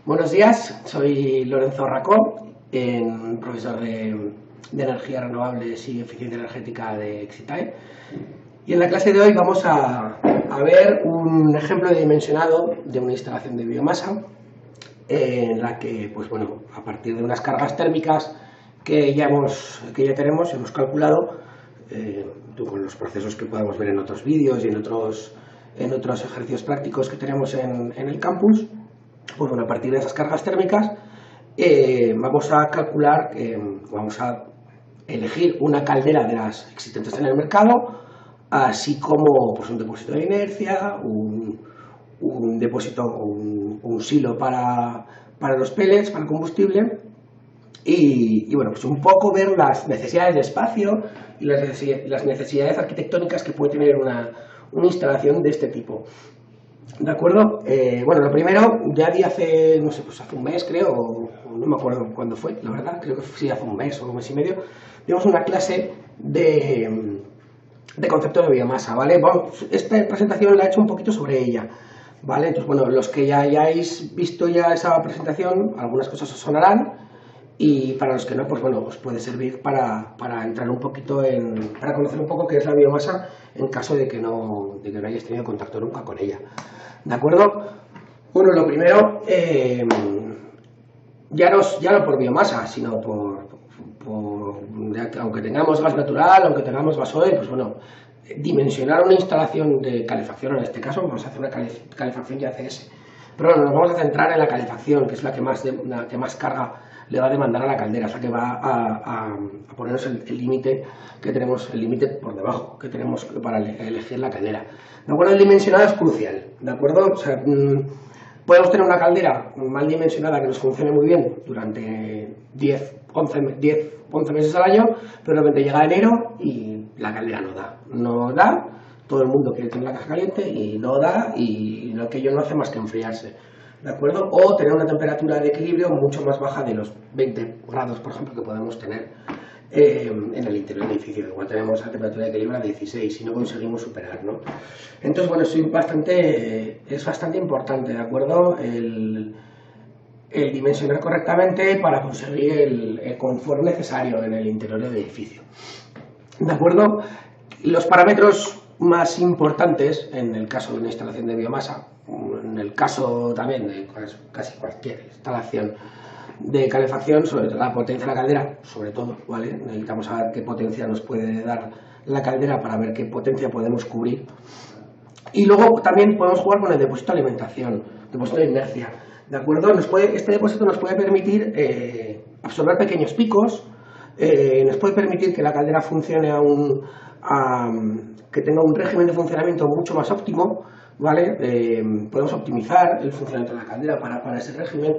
Buenos días, soy Lorenzo Racó, profesor de Energías Renovables y Eficiencia Energética de Exitae. Y en la clase de hoy vamos a ver un ejemplo de dimensionado de una instalación de biomasa en la que, pues bueno, a partir de unas cargas térmicas que ya tenemos, hemos calculado, con los procesos que podemos ver en otros vídeos y en otros ejercicios prácticos que tenemos en el campus. Pues bueno, a partir de esas cargas térmicas vamos a calcular, vamos a elegir una caldera de las existentes en el mercado, así como pues, un depósito de inercia, un depósito o un silo para los pellets, para el combustible, y bueno, pues un poco ver las necesidades de espacio y las necesidades arquitectónicas que puede tener una instalación de este tipo. ¿De acuerdo? Bueno, lo primero, ya di hace, no sé, pues hace un mes creo, o no me acuerdo cuándo fue, la verdad, creo que sí, hace un mes o un mes y medio, dimos una clase de concepto de biomasa, ¿vale? Bueno, esta presentación la he hecho un poquito sobre ella, ¿vale? Entonces, bueno, los que ya hayáis visto ya esa presentación, algunas cosas os sonarán, y para los que no, pues bueno, os puede servir para entrar un poquito para conocer un poco qué es la biomasa en caso de que no hayáis tenido contacto nunca con ella. ¿De acuerdo? Bueno, lo primero, ya no por biomasa, sino aunque tengamos gas natural, aunque tengamos gasoil, pues bueno, dimensionar una instalación de calefacción, en este caso vamos a hacer una calefacción de ACS. Pero bueno, nos vamos a centrar en la calefacción, que es la que más carga le va a demandar a la caldera, es la que va a ponernos el límite que tenemos, el límite por debajo que tenemos para elegir la caldera. ¿De acuerdo? El dimensionado es crucial, ¿de acuerdo? O sea, podemos tener una caldera mal dimensionada que nos funcione muy bien durante 11 meses al año, pero de repente llega enero y la caldera no da, todo el mundo quiere tener la caja caliente y no da, y lo que ello no hace más que enfriarse. ¿De acuerdo? O tener una temperatura de equilibrio mucho más baja de los 20 grados, por ejemplo, que podemos tener en el interior del edificio. Igual tenemos la temperatura de equilibrio a 16 y no conseguimos superar, ¿no? Entonces, bueno, es bastante importante, ¿de acuerdo? El dimensionar correctamente para conseguir el confort necesario en el interior del edificio. ¿De acuerdo? Los parámetros más importantes en el caso de una instalación de biomasa, en el caso también de casi cualquier instalación de calefacción, sobre todo la potencia de la caldera, sobre todo, ¿vale? Necesitamos saber qué potencia nos puede dar la caldera para ver qué potencia podemos cubrir. Y luego también podemos jugar con el depósito de alimentación, depósito de inercia, ¿de acuerdo? Este depósito nos puede permitir absorber pequeños picos, nos puede permitir que la caldera funcione que tenga un régimen de funcionamiento mucho más óptimo, ¿vale? Podemos optimizar el funcionamiento de la caldera para ese régimen.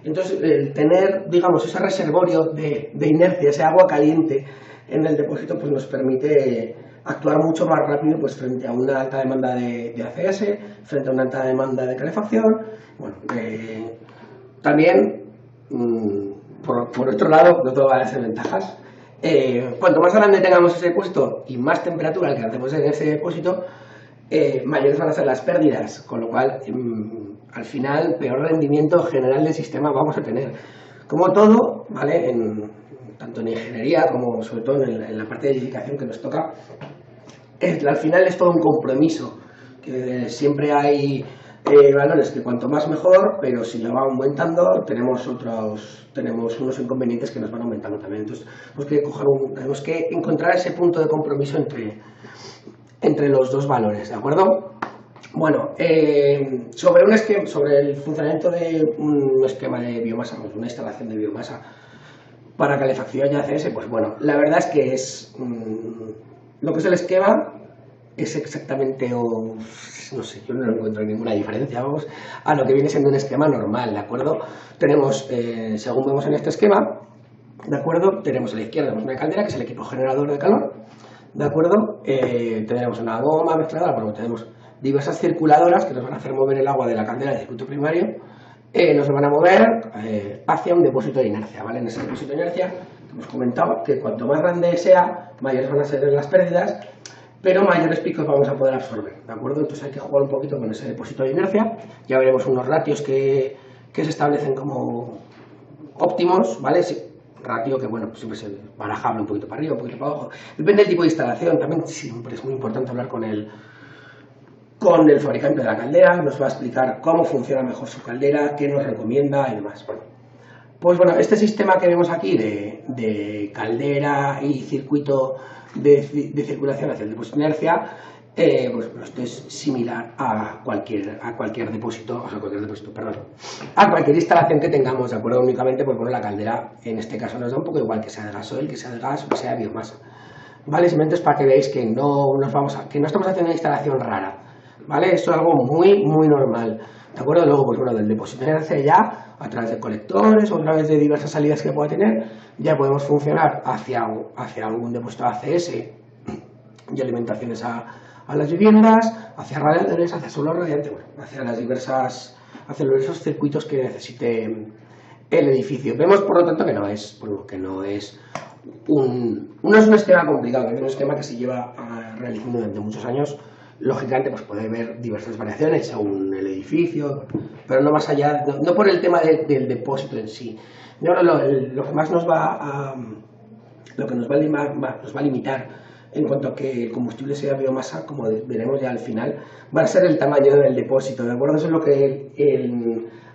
Entonces, el tener, digamos, ese reservorio de inercia, ese agua caliente en el depósito, pues nos permite actuar mucho más rápido pues, frente a una alta demanda de ACS, frente a una alta demanda de calefacción. Bueno, también, por otro lado, no todo va a ser ventajas. Cuanto más grande tengamos ese depósito y más temperatura alcancemos en ese depósito, mayores van a ser las pérdidas, con lo cual al final peor rendimiento general del sistema vamos a tener. Como todo, ¿vale? Tanto en ingeniería como sobre todo en la parte de edificación que nos toca, al final es todo un compromiso, que siempre hay valores que cuanto más mejor, pero si lo va aumentando tenemos unos inconvenientes que nos van aumentando también. Entonces tenemos que encontrar ese punto de compromiso entre los dos valores, ¿de acuerdo? Bueno, sobre el funcionamiento de un esquema de biomasa, pues una instalación de biomasa para calefacción y ACS, pues bueno, la verdad es que lo que es el esquema es exactamente, no sé, yo no encuentro ninguna diferencia, vamos, a lo que viene siendo un esquema normal, ¿de acuerdo? Tenemos, según vemos en este esquema, ¿de acuerdo? Tenemos a la izquierda una caldera, que es el equipo generador de calor, ¿de acuerdo? Tenemos una goma mezcladora, bueno, tenemos diversas circuladoras que nos van a hacer mover el agua de la caldera del circuito primario, nos van a mover hacia un depósito de inercia, ¿vale? En ese depósito de inercia, hemos comentado que cuanto más grande sea, mayores van a ser las pérdidas, pero mayores picos vamos a poder absorber, ¿de acuerdo? Entonces hay que jugar un poquito con ese depósito de inercia, ya veremos unos ratios que se establecen como óptimos, ¿vale? Sí, ratio que, bueno, pues siempre es barajable un poquito para arriba, un poquito para abajo, depende del tipo de instalación, también siempre es muy importante hablar con el fabricante de la caldera, nos va a explicar cómo funciona mejor su caldera, qué nos recomienda y demás. Bueno, pues bueno, este sistema que vemos aquí de caldera y circuito de circulación hacia el depósito de inercia, pues esto es similar a cualquier depósito, o sea, a cualquier instalación que tengamos, ¿de acuerdo? Únicamente, pues bueno, la caldera en este caso nos da un poco igual que sea de gasoil, que sea de gas o que sea de biomasa, ¿vale? Simplemente es para que veáis que no estamos haciendo una instalación rara, ¿vale? Esto es algo muy, muy normal, ¿de acuerdo? Luego, pues bueno, del depósito de inercia ya, a través de colectores o a través de diversas salidas que pueda tener, ya podemos funcionar hacia algún depósito ACS y alimentaciones a las viviendas, hacia radiadores, hacia suelo radiante, bueno, hacia los diversos circuitos que necesite el edificio. Vemos, por lo tanto, que no es un esquema complicado, es un esquema que se lleva realizando durante muchos años. Lógicamente, pues puede haber diversas variaciones según el edificio, pero no más allá, no por el tema del depósito en sí. Yo creo lo que más nos va a limitar en cuanto a que el combustible sea biomasa, como veremos ya al final, va a ser el tamaño del depósito, ¿de acuerdo? Eso es lo que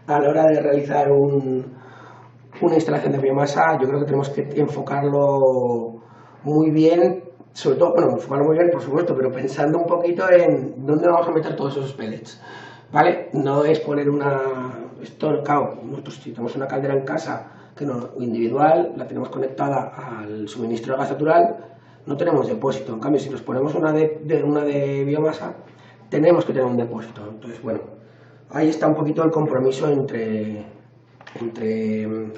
a la hora de realizar una instalación de biomasa, yo creo que tenemos que enfocarlo muy bien, sobre todo, bueno, enfocarlo muy bien, por supuesto, pero pensando un poquito en dónde vamos a meter todos esos pellets, ¿vale? No es poner claro, nosotros si tenemos una caldera en casa, que no, individual, la tenemos conectada al suministro de gas natural, no tenemos depósito. En cambio, si nos ponemos una de biomasa, tenemos que tener un depósito. Entonces, bueno, ahí está un poquito el compromiso entre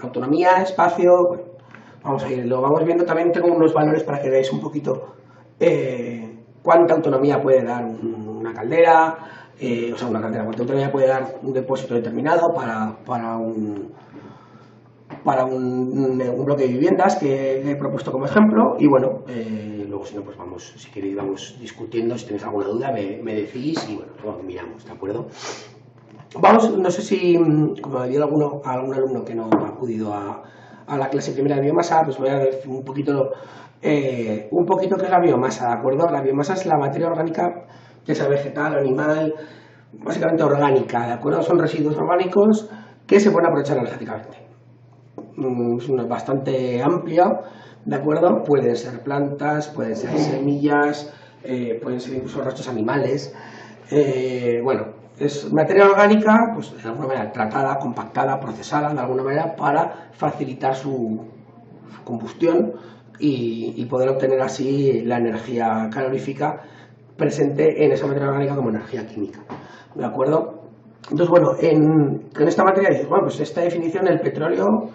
autonomía, espacio. Bueno, vamos a ir, lo vamos viendo. También tengo unos valores para que veáis un poquito cuánta autonomía puede dar una caldera, cuánta autonomía puede dar un depósito determinado para un bloque de viviendas que he propuesto como ejemplo. Y bueno, luego si no, pues si queréis vamos discutiendo, si tenéis alguna duda me decís y bueno, lo miramos, ¿de acuerdo? No sé si, como había algún alumno que no ha acudido a la clase primera de biomasa, pues voy a ver un poquito qué es la biomasa, ¿de acuerdo? La biomasa es la materia orgánica, ya sea vegetal o animal, básicamente orgánica, ¿de acuerdo? Son residuos orgánicos que se pueden aprovechar energéticamente. Es bastante amplio, ¿de acuerdo? Pueden ser plantas, pueden ser semillas, pueden ser incluso restos animales. Bueno, es materia orgánica, pues de alguna manera tratada, compactada, procesada de alguna manera para facilitar su combustión y poder obtener así la energía calorífica presente en esa materia orgánica como energía química, ¿de acuerdo? Entonces, bueno, con esta materia dices, bueno, pues esta definición, el petróleo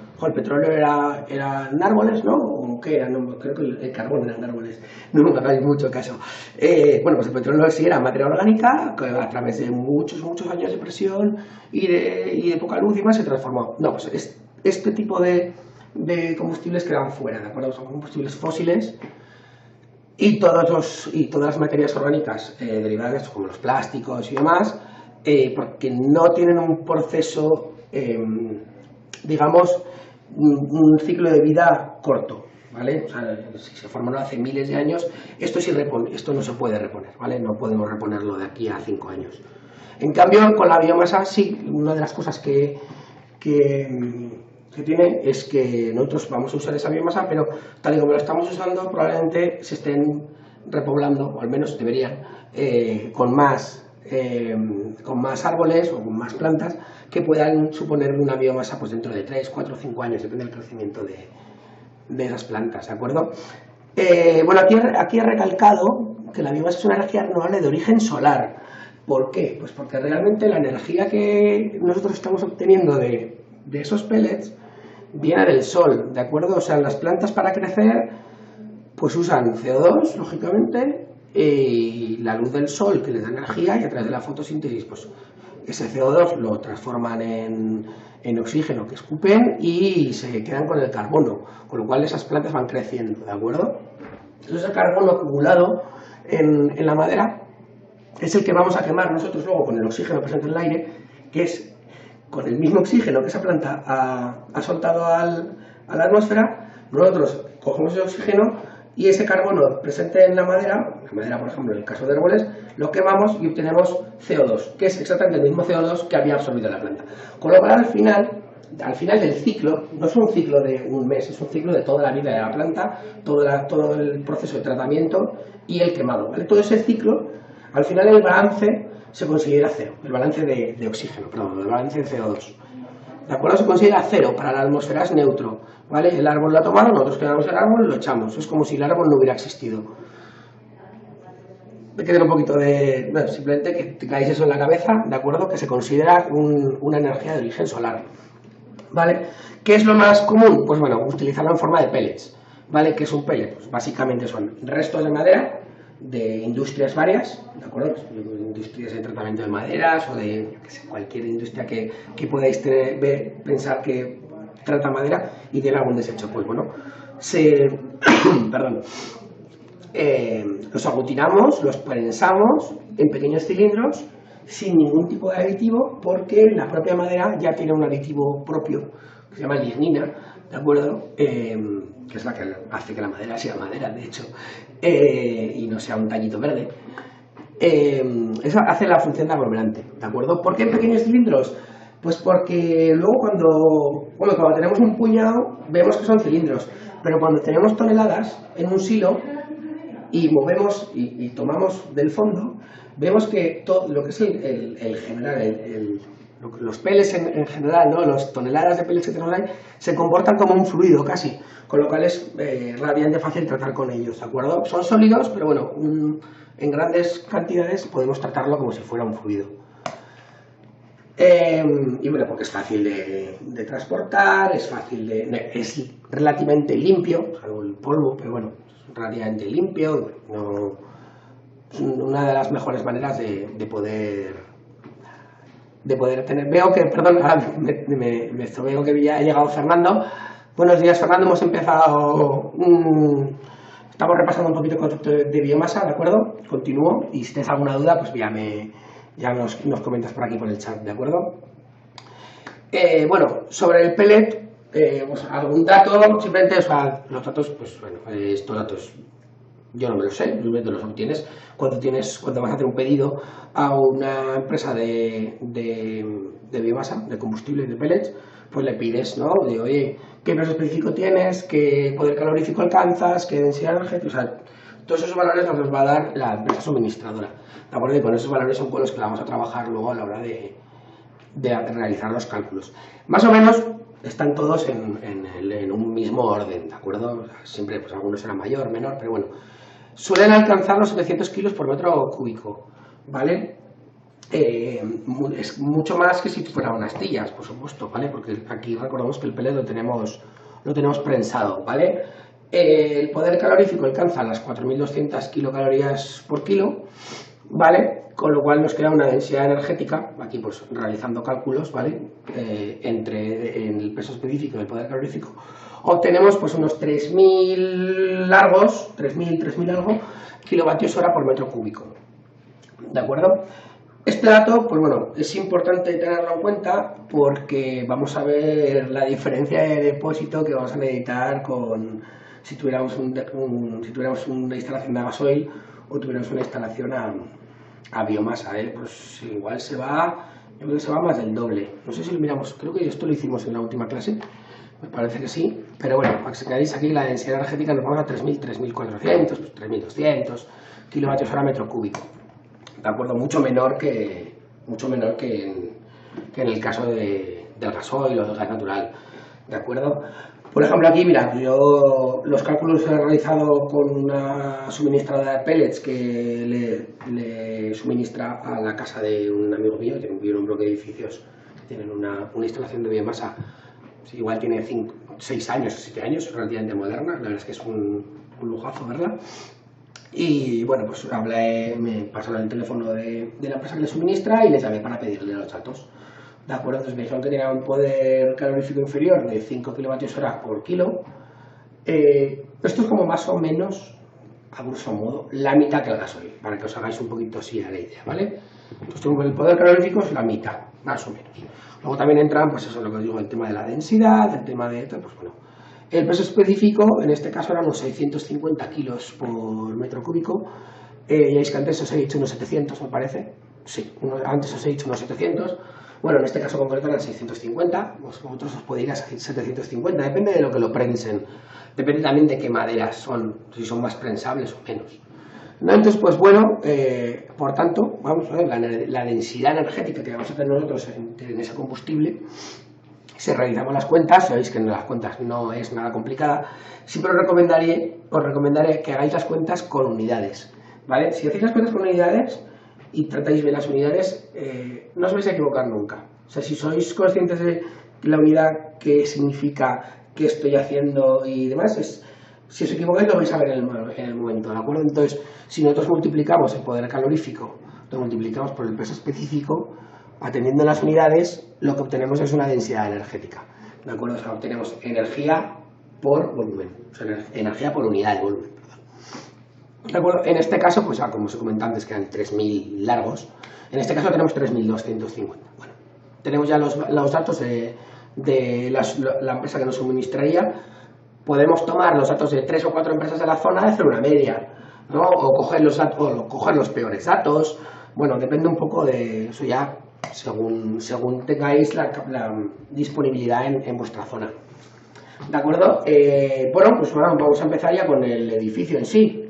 eran árboles, ¿no? ¿O qué era? No, creo que el carbón eran árboles, no me hagáis mucho caso. Bueno, pues el petróleo sí era materia orgánica, que a través de muchos años de presión y de poca luz y más se transformó. No, pues este tipo de combustibles quedan fuera, ¿de acuerdo? Son combustibles fósiles. Y todas las materias orgánicas derivadas de esto, como los plásticos y demás, porque no tienen un proceso, digamos, un ciclo de vida corto, ¿vale? O sea, si se formaron hace miles de años, esto no se puede reponer, ¿vale? No podemos reponerlo de aquí a 5 años. En cambio, con la biomasa, sí, una de las cosas que tiene es que nosotros vamos a usar esa biomasa, pero tal y como la estamos usando, probablemente se estén repoblando, o al menos deberían, con más árboles o con más plantas que puedan suponer una biomasa pues dentro de 3, 4, 5 años, depende del crecimiento de esas plantas, ¿de acuerdo? Bueno, aquí he recalcado que la biomasa es una energía renovable de origen solar. ¿Por qué? Pues porque realmente la energía que nosotros estamos obteniendo de esos pellets viene del sol, ¿de acuerdo? O sea, las plantas para crecer pues usan CO2, lógicamente, y la luz del sol que les da energía, y a través de la fotosíntesis pues ese CO2 lo transforman en oxígeno que escupen y se quedan con el carbono, con lo cual esas plantas van creciendo, ¿de acuerdo? Entonces el carbono acumulado en la madera es el que vamos a quemar nosotros luego con el oxígeno presente en el aire, que es con el mismo oxígeno que esa planta ha soltado a la atmósfera. Nosotros cogemos el oxígeno y ese carbono presente en la madera, por ejemplo en el caso de árboles, lo quemamos y obtenemos CO2, que es exactamente el mismo CO2 que había absorbido la planta. Con lo cual al final del ciclo, no es un ciclo de un mes, es un ciclo de toda la vida de la planta, todo el proceso de tratamiento y el quemado, ¿vale? Todo ese ciclo, al final el balance se considera cero, el balance de oxígeno, perdón, el balance de CO2. ¿De acuerdo? Se considera cero, para la atmósfera es neutro, ¿vale? El árbol lo ha tomado, nosotros quemamos el árbol y lo echamos, es como si el árbol no hubiera existido. Me queda un poquito de... Bueno, simplemente que tengáis eso en la cabeza, ¿de acuerdo? Que se considera una energía de origen solar, ¿vale? ¿Qué es lo más común? Pues bueno, utilizarlo en forma de pellets, ¿vale? ¿Qué es un pellet? Pues básicamente son restos de madera de industrias varias, ¿de acuerdo? Industrias de tratamiento de maderas o de cualquier industria que podáis pensar que trata madera y tiene algún desecho. Pues bueno, perdón, los aglutinamos, los prensamos en pequeños cilindros sin ningún tipo de aditivo, porque la propia madera ya tiene un aditivo propio que se llama lignina, ¿de acuerdo? Que es la que hace que la madera sea madera, de hecho, y no sea un tallito verde. Eso hace la función de aglomerante, ¿de acuerdo? ¿Por qué en pequeños cilindros? Pues porque luego cuando tenemos un puñado vemos que son cilindros, pero cuando tenemos toneladas en un silo y movemos y tomamos del fondo, vemos que todo lo que es el general, los pellets en general, ¿no? Las toneladas de pellets que tenemos ahí se comportan como un fluido casi, con lo cual es relativamente fácil tratar con ellos, ¿de acuerdo? Son sólidos, pero bueno, en grandes cantidades podemos tratarlo como si fuera un fluido. Y bueno, porque es fácil de transportar, es relativamente limpio, salvo el polvo, pero bueno, es relativamente limpio, no, es una de las mejores maneras de poder tener. Veo que, perdón, veo que ya ha llegado Fernando. Buenos días, Fernando, hemos empezado, estamos repasando un poquito el concepto de biomasa, ¿de acuerdo? Continúo, y si tienes alguna duda, pues ya nos comentas por aquí por el chat, ¿de acuerdo? Bueno, sobre el pellet, pues algún dato, simplemente, o sea, los datos, pues bueno, estos datos yo no me los sé, simplemente los obtienes cuando vas a hacer un pedido a una empresa de biomasa, de combustible, de pellets, pues le pides, ¿no? De, oye, ¿qué peso específico tienes? ¿Qué poder calorífico alcanzas? ¿Qué densidad energética? O sea, todos esos valores nos los va a dar la empresa suministradora, ¿de acuerdo? Y con esos valores son con los que vamos a trabajar luego a la hora de realizar los cálculos. Más o menos están todos en un mismo orden, ¿de acuerdo? Siempre, pues algunos serán mayor, menor, pero bueno, suelen alcanzar los 700 kilos por metro cúbico, ¿vale? Es mucho más que si fueran unas astillas, por supuesto, ¿vale? Porque aquí recordamos que el pellet lo tenemos prensado, ¿vale? El poder calorífico alcanza las 4.200 kilocalorías por kilo, ¿vale? Con lo cual nos queda una densidad energética, aquí pues realizando cálculos, ¿vale? Entre el peso específico y el poder calorífico, obtenemos pues unos 3.000 largos, 3.000 algo kilovatios hora por metro cúbico, ¿de acuerdo? Este dato, pues bueno, es importante tenerlo en cuenta porque vamos a ver la diferencia de depósito que vamos a necesitar si tuviéramos una instalación de gasoil o tuviéramos una instalación a biomasa, pues igual yo creo que se va más del doble. No sé si lo miramos, creo que esto lo hicimos en la última clase, me parece que sí, pero bueno, para que se veáis aquí la densidad energética nos vamos a 3.000, 3.400, pues 3.200 kilovatios hora metro cúbico, ¿de acuerdo? Mucho menor que en el caso del gasoil o del gas natural, ¿de acuerdo? Por ejemplo, aquí, mira, yo los cálculos los he realizado con una suministradora de pellets que le suministra a la casa de un amigo mío, que vive en un bloque de edificios que tienen una instalación de biomasa, igual tiene 6 años o 7 años, relativamente moderna, la verdad es que es un lujazo verla. Y bueno, pues me pasaron el teléfono de la empresa que le suministra y les llamé para pedirle los datos. ¿De acuerdo? Entonces me dijeron que tenía un poder calorífico inferior de 5 kilovatios hora por kilo. Esto es como más o menos a grosso modo, la mitad que el gasoil, para que os hagáis un poquito así a la idea, ¿vale? Entonces, el poder calorífico es la mitad, más o menos. Luego también entran, pues eso es lo que os digo, el tema de la densidad, el tema de, pues bueno, el peso específico, en este caso eran unos 650 kilos por metro cúbico. Ya veis que antes os he dicho unos 700, me parece. Sí, antes os he dicho unos 700. Bueno, en este caso concreto eran 650. Vosotros os podéis ir a 750, depende de lo que lo prensen. Depende también de qué maderas son, si son más prensables o menos. ¿No? Entonces, pues bueno, por tanto, vamos a ver la densidad energética que vamos a tener nosotros en ese combustible. Si realizamos las cuentas, sabéis que en las cuentas no es nada complicada, siempre os recomendaré que hagáis las cuentas con unidades, ¿vale? Si hacéis las cuentas con unidades y tratáis bien las unidades, no os vais a equivocar nunca. O sea, si sois conscientes de la unidad, qué significa, qué estoy haciendo y demás, si os equivocáis lo vais a ver en el momento, ¿de acuerdo? Entonces, si nosotros multiplicamos el poder calorífico, lo multiplicamos por el peso específico, atendiendo las unidades, lo que obtenemos es una densidad energética, ¿de acuerdo? O sea, obtenemos energía por volumen, o sea, energía por unidad de volumen, perdón. ¿De acuerdo? En este caso, pues como os he comentado antes, que eran 3.000 largos, en este caso tenemos 3.250. Bueno, tenemos ya los datos de la empresa que nos suministraría. Podemos tomar los datos de 3 o 4 empresas de la zona y hacer una media, ¿no? O coger los peores datos. Bueno, depende un poco de eso ya, según tengáis la disponibilidad en vuestra zona. ¿De acuerdo? Bueno, pues ahora vamos a empezar ya con el edificio en sí.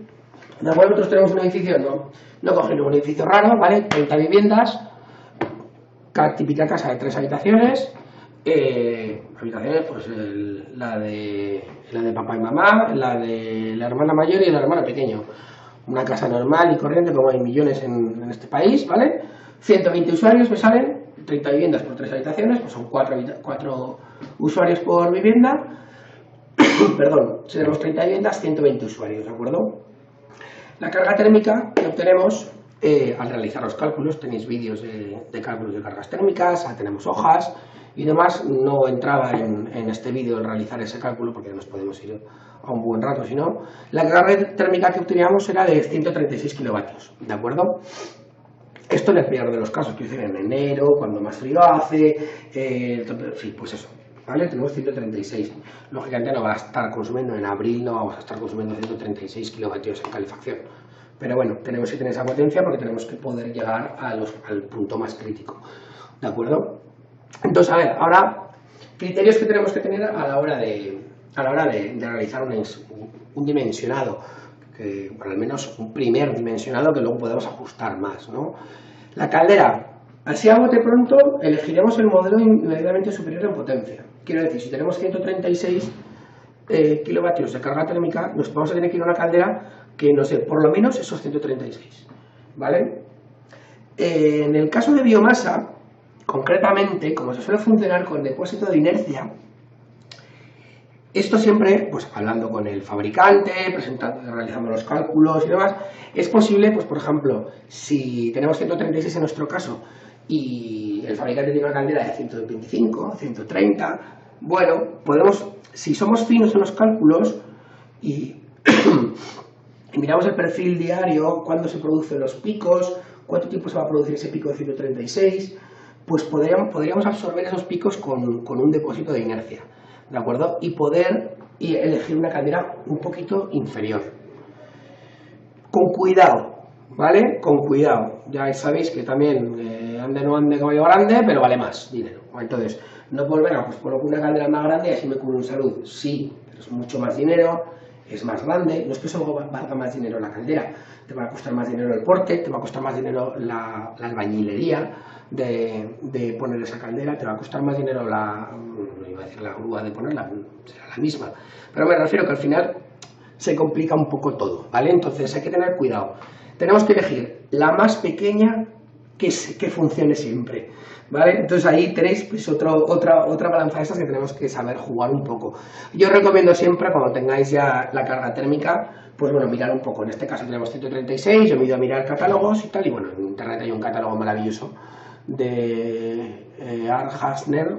¿De acuerdo? Nosotros tenemos un edificio, no cogemos un edificio raro, ¿vale? 30 viviendas, típica casa de 3 habitaciones. Habitaciones, pues la de papá y mamá, la de la hermana mayor y el hermano pequeño. Una casa normal y corriente, como hay millones en este país, ¿vale? 120 usuarios me salen, 30 viviendas por 3 habitaciones, pues son 4 usuarios por vivienda. Perdón, si tenemos 30 viviendas, 120 usuarios, ¿de acuerdo? La carga térmica que obtenemos al realizar los cálculos, tenéis vídeos de cálculos de cargas térmicas, tenemos hojas y demás. No entraba en este vídeo el realizar ese cálculo porque nos podemos ir a un buen rato, si no. La carga térmica que obteníamos era de 136 kilovatios, ¿de acuerdo? Esto en el peor de los casos, quiero decir, en enero, cuando más frío hace, sí, pues eso, ¿vale? Tenemos 136. Lógicamente no va a estar consumiendo, en abril no vamos a estar consumiendo 136 kilovatios en calefacción. Pero bueno, tenemos que tener esa potencia porque tenemos que poder llegar al punto más crítico, ¿de acuerdo? Entonces, a ver, ahora, criterios que tenemos que tener a la hora de realizar un dimensionado, o al menos un primer dimensionado que luego podemos ajustar más, ¿no? La caldera, así a bote pronto, elegiremos el modelo inmediatamente superior en potencia. Quiero decir, si tenemos 136 kilovatios de carga térmica, nos vamos a tener que ir a una caldera que nos dé por lo menos esos 136, ¿vale? En el caso de biomasa, concretamente, como se suele funcionar con depósito de inercia, esto siempre, pues hablando con el fabricante, realizando los cálculos y demás, es posible, pues por ejemplo, si tenemos 136 en nuestro caso y el fabricante tiene una caldera de 125, 130, bueno, podemos, si somos finos en los cálculos y miramos el perfil diario, cuándo se producen los picos, cuánto tiempo se va a producir ese pico de 136, pues podríamos absorber esos picos con un depósito de inercia, ¿de acuerdo? Y elegir una caldera un poquito inferior. Con cuidado, ¿vale? Con cuidado. Ya sabéis que también ande no ande caballo grande, pero vale más dinero. Entonces, no volver a, pues coloco una caldera más grande y así me cubro en salud. Sí, pero es mucho más dinero, es más grande. No es que solo valga más dinero la caldera, te va a costar más dinero el porte, te va a costar más dinero la albañilería de poner esa caldera, te va a costar más dinero la grúa de ponerla, será la misma. Pero me refiero que al final se complica un poco todo, ¿vale? Entonces hay que tener cuidado. Tenemos que elegir la más pequeña que funcione siempre, ¿vale? Entonces ahí tenéis pues otra balanza de estas que tenemos que saber jugar un poco. Yo os recomiendo siempre, cuando tengáis ya la carga térmica, pues bueno, mirar un poco. En este caso tenemos 136, yo me he ido a mirar catálogos y tal, y bueno, en internet hay un catálogo maravilloso de Art Hasner,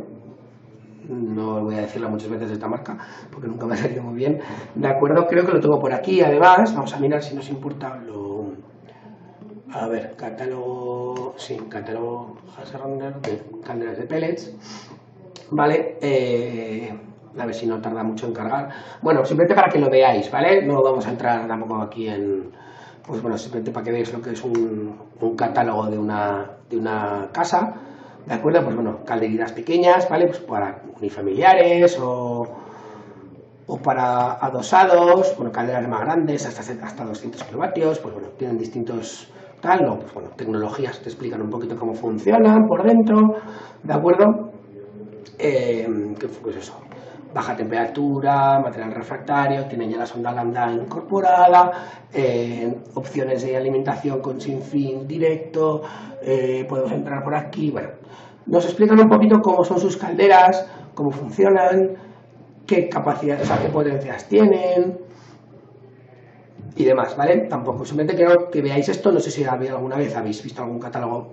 no voy a decirla muchas veces de esta marca, porque nunca me ha salido muy bien, ¿de acuerdo? Creo que lo tengo por aquí, además, vamos a mirar si nos importa a ver, catálogo, sí, catálogo Hasselrunner de calderas de pellets, ¿vale? A ver si no tarda mucho en cargar. Bueno, simplemente para que lo veáis, ¿vale? No vamos a entrar tampoco aquí en... Pues bueno, simplemente para que veáis lo que es un catálogo de una casa, ¿de acuerdo? Pues bueno, calderitas pequeñas, ¿vale? Pues para unifamiliares o para adosados, bueno, calderas más grandes, hasta 200 kilovatios, pues bueno, tienen distintos tal, o pues bueno, tecnologías te explican un poquito cómo funcionan por dentro, ¿de acuerdo? Pues eso, baja temperatura, material refractario, tienen ya la sonda lambda incorporada, opciones de alimentación con sinfín directo, podemos entrar por aquí, bueno, nos explican un poquito cómo son sus calderas, cómo funcionan, qué capacidades, o sea, qué potencias tienen y demás, ¿vale? Tampoco, simplemente quiero que veáis esto, no sé si alguna vez habéis visto algún catálogo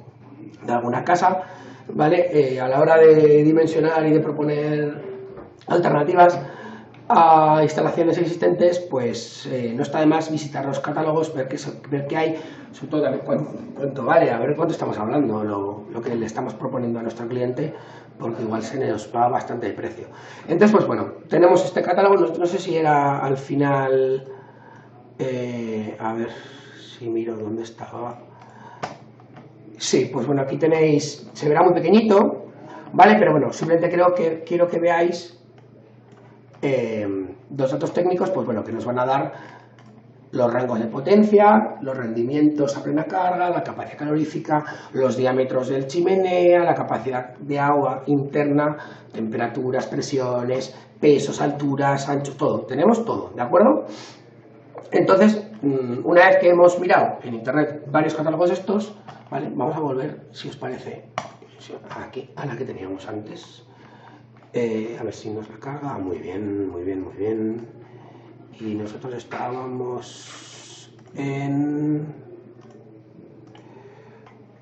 de alguna casa, ¿vale? A la hora de dimensionar y de proponer alternativas a instalaciones existentes, pues no está de más visitar los catálogos, ver qué hay, sobre todo también cuánto vale, a ver cuánto estamos hablando, lo que le estamos proponiendo a nuestro cliente, porque igual se nos va bastante de precio. Entonces, pues bueno, tenemos este catálogo, no sé si era al final, a ver si miro dónde estaba. Sí, pues bueno, aquí tenéis, se verá muy pequeñito, ¿vale? Pero bueno, simplemente quiero que veáis dos datos técnicos, pues bueno, que nos van a dar los rangos de potencia, los rendimientos a plena carga, la capacidad calorífica, los diámetros del chimenea, la capacidad de agua interna, temperaturas, presiones, pesos, alturas, anchos, todo. Tenemos todo, ¿de acuerdo? Entonces, una vez que hemos mirado en internet varios catálogos de estos, ¿vale? Vamos a volver, si os parece, aquí a la que teníamos antes. A ver si nos la carga. Muy bien, muy bien, muy bien. Y nosotros estábamos en...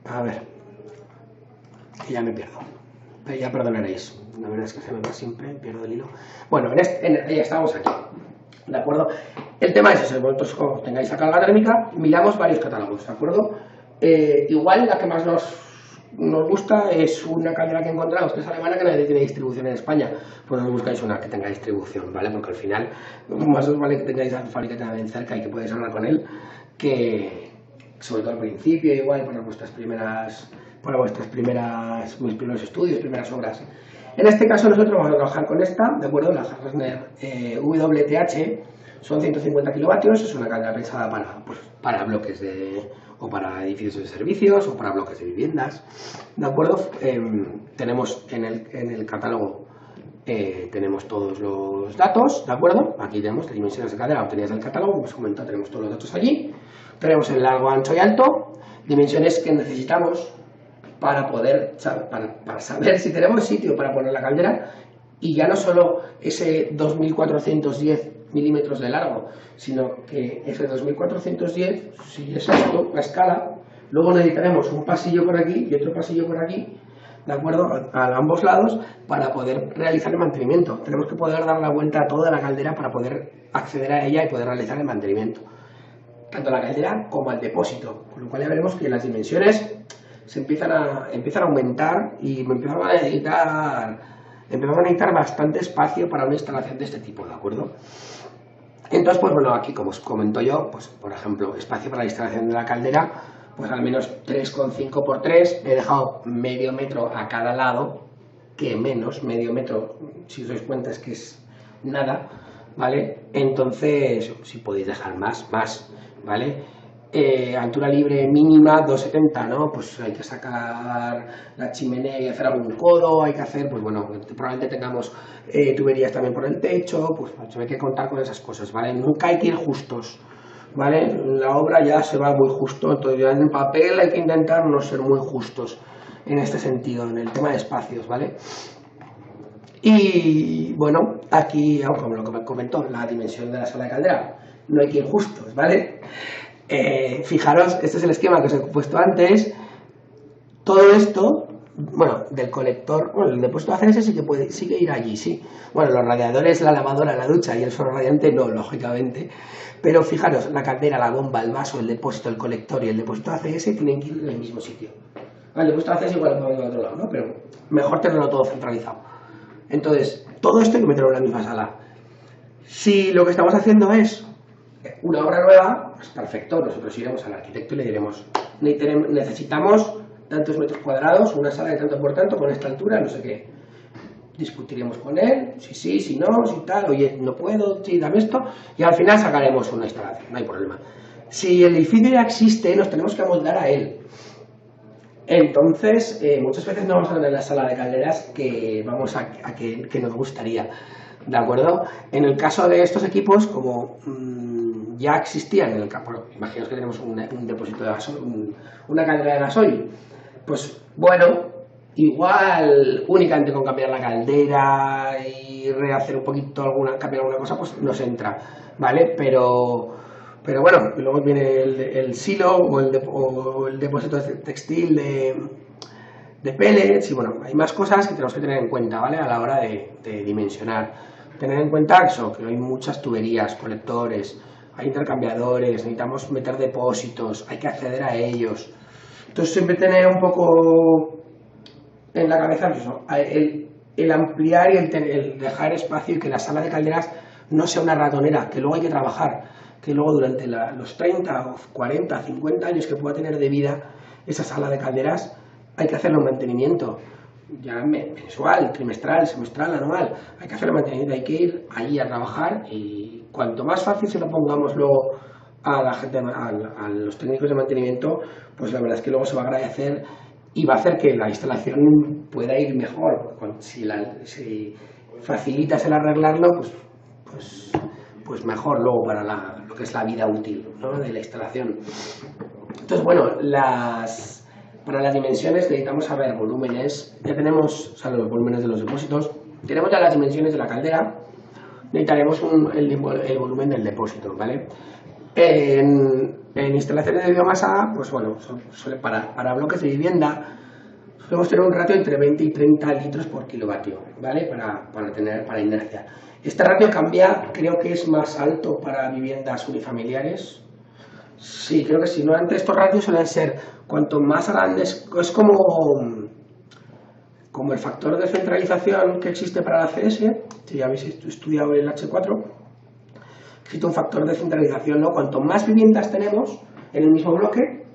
A ver, que ya me pierdo. Pero ya perdonaréis. La verdad es que se me va siempre, pierdo el hilo. Bueno, ya estamos aquí. ¿De acuerdo? El tema es ese, vosotros como tengáis la carga térmica, miramos varios catálogos, ¿de acuerdo? Igual la que más nos gusta es una caldera que encontramos, que es alemana, que nadie tiene distribución en España. Pues os buscáis una que tenga distribución, ¿vale? Porque al final, más os vale que tengáis al fabricante también cerca y que podáis hablar con él, que sobre todo al principio, igual para vuestros primeros estudios, primeras obras. En este caso nosotros vamos a trabajar con esta, ¿de acuerdo? La Hasselrunner WTH, son 150 kilovatios, es una caldera pensada para bloques o para edificios de servicios o para bloques de viviendas, ¿de acuerdo? Tenemos en el catálogo tenemos todos los datos, ¿de acuerdo? Aquí tenemos las dimensiones de caldera obtenidas del catálogo, como os comentado, tenemos todos los datos allí. Tenemos el largo, ancho y alto, dimensiones que necesitamos para poder para saber si tenemos sitio para poner la caldera, y ya no solo ese 2410 milímetros de largo, sino que ese 2410, si es esto, la escala, luego necesitaremos un pasillo por aquí y otro pasillo por aquí, ¿de acuerdo? A ambos lados, para poder realizar el mantenimiento. Tenemos que poder dar la vuelta a toda la caldera para poder acceder a ella y poder realizar el mantenimiento, tanto la caldera como al depósito, con lo cual ya veremos que las dimensiones se empiezan a aumentar y empezamos a necesitar bastante espacio para una instalación de este tipo, ¿de acuerdo? Entonces, pues bueno, aquí como os comento yo, pues por ejemplo, espacio para la instalación de la caldera, pues al menos 3,5 por 3, he dejado medio metro a cada lado, que menos, medio metro, si os dais cuenta es que es nada, ¿vale? Entonces, si podéis dejar más, ¿vale? Altura libre mínima 2,70, ¿no? Pues hay que sacar la chimenea y hacer algún codo, hay que hacer, pues bueno, probablemente tengamos tuberías también por el techo, pues hay que contar con esas cosas, ¿vale? Nunca hay que ir justos, ¿vale? La obra ya se va muy justo, entonces ya en el papel hay que intentar no ser muy justos en este sentido, en el tema de espacios, ¿vale? Y bueno, aquí, como lo que me comentó, la dimensión de la sala de caldera, no hay que ir justos, ¿vale? Fijaros, este es el esquema que os he puesto antes. Todo esto bueno, del colector, bueno, el depósito de ACS sí que sigue ir allí, sí. Bueno, los radiadores, la lavadora, la ducha y el suelo radiante no, lógicamente. Pero fijaros, la caldera, la bomba, el vaso, el depósito, el colector y el depósito de ACS tienen que ir en el mismo sitio. El depósito de ACS igual lo pongo en otro lado, ¿no? Pero mejor tenerlo todo centralizado. Entonces, todo esto hay que meterlo en la misma sala. Si lo que estamos haciendo es una obra nueva, pues perfecto, nosotros iremos al arquitecto y le diremos, necesitamos tantos metros cuadrados, una sala de tanto por tanto, con esta altura, no sé qué. Discutiremos con él, si sí, si no, si tal, oye, no puedo, sí, dame esto, y al final sacaremos una instalación, no hay problema. Si el edificio ya existe, nos tenemos que amoldar a él. Entonces, muchas veces no vamos a tener la sala de calderas que vamos que nos gustaría, ¿de acuerdo? En el caso de estos equipos, como ya existían en el campo, bueno, imaginaos que tenemos un depósito de gasoil, una caldera de gasoil, pues bueno, igual únicamente con cambiar la caldera y rehacer un poquito cambiar alguna cosa, pues nos entra, ¿vale? Pero bueno, luego viene el silo o el depósito textil de pellets y bueno, hay más cosas que tenemos que tener en cuenta, ¿vale? A la hora de dimensionar. Tener en cuenta eso, que hay muchas tuberías, colectores, hay intercambiadores, necesitamos meter depósitos, hay que acceder a ellos. Entonces siempre tener un poco en la cabeza eso, el ampliar y el dejar espacio y que la sala de calderas no sea una ratonera, que luego hay que trabajar, que luego durante los 30 o 40, 50 años que pueda tener de vida esa sala de calderas hay que hacerle un mantenimiento ya mensual, trimestral, semestral, anual, hay que hacerle un mantenimiento, hay que ir allí a trabajar y cuanto más fácil se lo pongamos luego a la gente, a los técnicos de mantenimiento, pues la verdad es que luego se va a agradecer y va a hacer que la instalación pueda ir mejor. Si facilitas el arreglarlo, pues mejor luego para lo que es la vida útil, ¿no?, de la instalación. Entonces, bueno, para las dimensiones necesitamos saber volúmenes. Ya tenemos, o sea, los volúmenes de los depósitos. Tenemos ya las dimensiones de la caldera. Necesitaremos el volumen del depósito, ¿vale? En instalaciones de biomasa, pues bueno, para bloques de vivienda solemos tener un ratio entre 20 y 30 litros por kilovatio, ¿vale? Para inercia. Este ratio cambia, creo que es más alto para viviendas unifamiliares. Sí, creo que sí. Normalmente estos ratios suelen ser, cuanto más grandes, es como el factor de centralización que existe para la CS, si ya habéis estudiado el H4, existe un factor de centralización, ¿no? Cuanto más viviendas tenemos en el mismo bloque,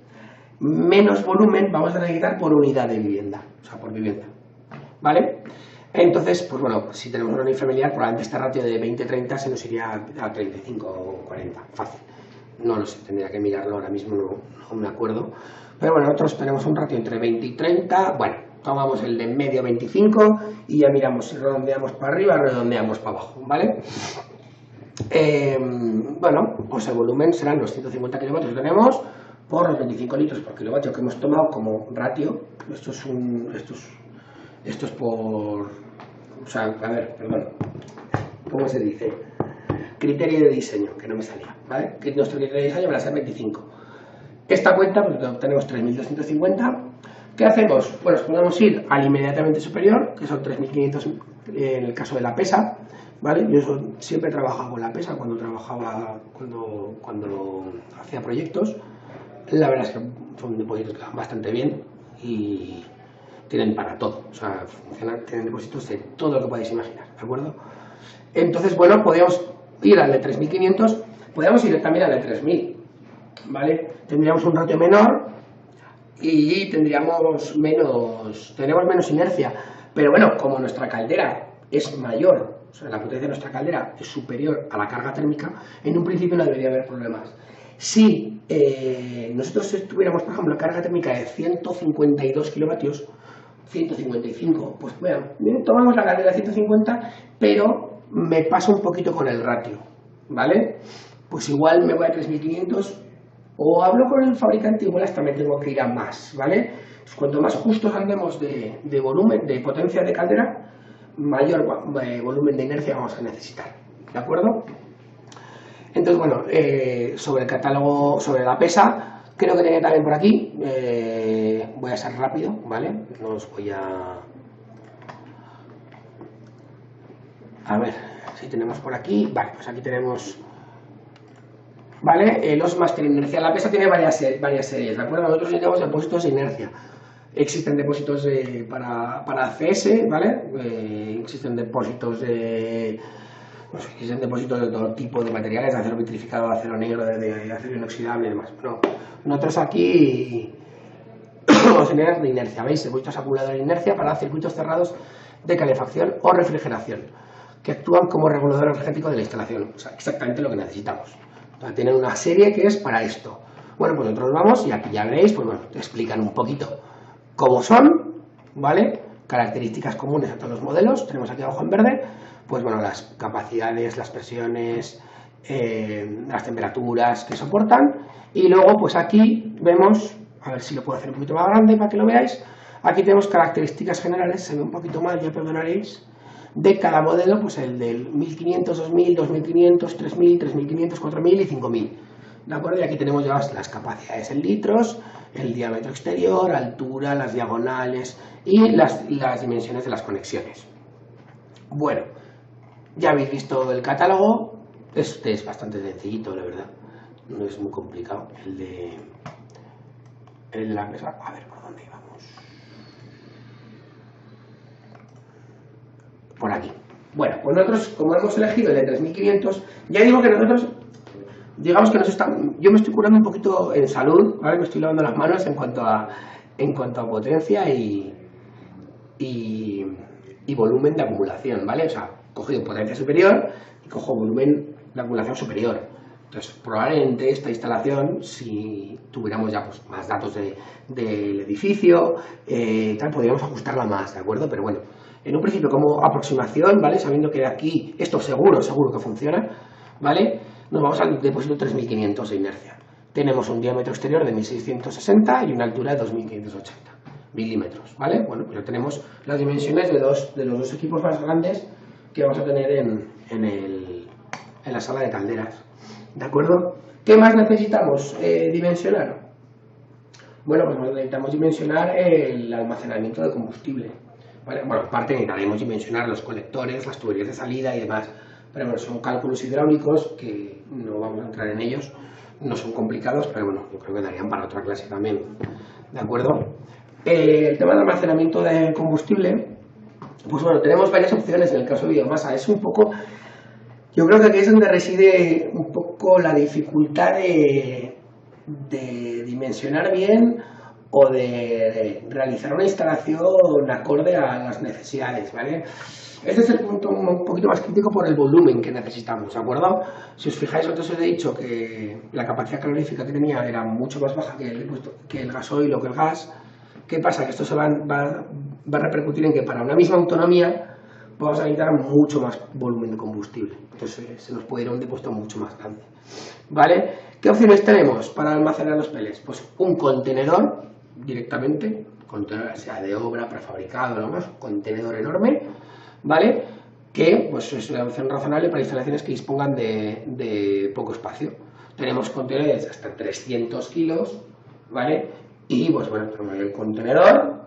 menos volumen vamos a necesitar por unidad de vivienda, o sea, por vivienda, ¿vale? Entonces, pues bueno, si tenemos una unifamiliar, probablemente este ratio de 20-30 se nos iría a 35 o 40, fácil. No lo sé, tendría que mirarlo ahora mismo, no me acuerdo. Pero bueno, nosotros tenemos un ratio entre 20 y 30, bueno, tomamos el de medio 25 y ya miramos si redondeamos para arriba, redondeamos para abajo, ¿vale? Bueno, pues el volumen serán los 150 kilovatios que tenemos por los 25 litros por kilovatio que hemos tomado como ratio. Esto es por... O sea, a ver, perdón, ¿cómo se dice? Criterio de diseño, que no me salía, ¿vale? Que nuestro criterio de diseño va a ser 25. Esta cuenta, pues obtenemos 3.250. ¿Qué hacemos? Pues podemos ir al inmediatamente superior, que son 3.500 en el caso de la pesa, ¿vale? Yo siempre he trabajado con la pesa cuando hacía proyectos. La verdad es que son depósitos que van bastante bien y tienen para todo, o sea, tienen depósitos de todo lo que podáis imaginar, ¿de acuerdo? Entonces, bueno, podemos ir al de 3.500, podemos ir también al de 3.000, ¿vale? Tendríamos un ratio menor y tendríamos menos inercia, pero bueno, como nuestra caldera es mayor, o sea, la potencia de nuestra caldera es superior a la carga térmica, en un principio no debería haber problemas. Si nosotros tuviéramos, por ejemplo, carga térmica de 152 kilovatios, 155, pues bueno, tomamos la caldera de 150, pero me paso un poquito con el ratio, ¿vale? Pues igual me voy a 3.500 o hablo con el fabricante, igual hasta me tengo que ir a más, ¿vale? Pues cuanto más justos andemos de volumen, de potencia de caldera, mayor volumen de inercia vamos a necesitar, ¿de acuerdo? Entonces, bueno, sobre el catálogo, sobre la pesa, Creo que tenía también por aquí, voy a ser rápido, ¿vale? No os voy a ver si tenemos por aquí, vale, pues aquí tenemos, ¿vale? Los máster inercia. La pesa tiene varias series, ¿de acuerdo? Nosotros necesitamos depósitos de inercia. Existen depósitos para CS, ¿vale? Existen depósitos de... Pues existen depósitos de todo tipo de materiales, de acero vitrificado, de acero negro, de acero inoxidable y demás. Bueno, nosotros aquí vamos a tener de inercia, ¿veis? Circuitos acumuladores de inercia para circuitos cerrados de calefacción o refrigeración, que actúan como regulador energético de la instalación. O sea, exactamente lo que necesitamos. O sea, tienen una serie que es para esto. Bueno, pues nosotros vamos y aquí ya veréis, pues bueno, te explican un poquito cómo son, ¿vale? Características comunes a todos los modelos. Tenemos aquí abajo en verde, pues bueno, las capacidades, las presiones, las temperaturas que soportan. Y luego, pues aquí vemos, a ver si lo puedo hacer un poquito más grande para que lo veáis. Aquí tenemos características generales, se ve un poquito mal, ya perdonaréis, de cada modelo, pues el del 1500, 2000, 2500, 3000, 3500, 4000 y 5000. ¿De acuerdo? Y aquí tenemos ya las capacidades en litros, el diámetro exterior, altura, las diagonales y las dimensiones de las conexiones. Bueno, ya habéis visto el catálogo. Este es bastante sencillito, la verdad. No es muy complicado. El de la mesa. A ver, ¿por dónde íbamos? Por aquí. Bueno, pues nosotros, como hemos elegido el de 3500, ya digo que nosotros, digamos que yo me estoy curando un poquito en salud, ¿vale? Me estoy lavando las manos en cuanto a potencia y volumen de acumulación, ¿vale? O sea, cogido potencia superior y cojo volumen de acumulación superior. Entonces, probablemente esta instalación, si tuviéramos ya pues, más datos del edificio, tal, podríamos ajustarla más, ¿de acuerdo? Pero bueno, en un principio como aproximación, ¿vale? Sabiendo que de aquí esto seguro que funciona, ¿vale? Nos vamos al depósito 3500 de inercia. Tenemos un diámetro exterior de 1660 y una altura de 2580 milímetros, ¿vale? Bueno, pues ya tenemos las dimensiones de los dos equipos más grandes que vamos a tener en la sala de calderas, ¿de acuerdo? ¿Qué más necesitamos dimensionar? Bueno, pues necesitamos dimensionar el almacenamiento de combustible, ¿vale? Bueno, aparte necesitaremos dimensionar los colectores, las tuberías de salida y demás, pero bueno, son cálculos hidráulicos que no vamos a entrar en ellos, no son complicados, pero bueno, yo creo que darían para otra clase también, ¿de acuerdo? El tema del almacenamiento de combustible, pues bueno, tenemos varias opciones en el caso de biomasa. Es un poco, yo creo que aquí es donde reside un poco la dificultad de dimensionar bien o de realizar una instalación acorde a las necesidades, ¿vale? Este es el punto un poquito más crítico por el volumen que necesitamos, ¿de acuerdo? Si os fijáis, antes os he dicho que la capacidad calorífica que tenía era mucho más baja que el gasoil o que el gas. ¿Qué pasa? Que esto va a repercutir en que para una misma autonomía vamos a necesitar mucho más volumen de combustible. Entonces se nos puede ir a un depósito mucho más grande, ¿vale? ¿Qué opciones tenemos para almacenar los pellets? Pues un contenedor directamente, contenedor sea de obra, prefabricado, ¿no? Un contenedor enorme, ¿vale? Que pues, es una opción razonable para instalaciones que dispongan de poco espacio. Tenemos contenedores de hasta 300 kilos, ¿vale? Y pues bueno, tenemos el contenedor,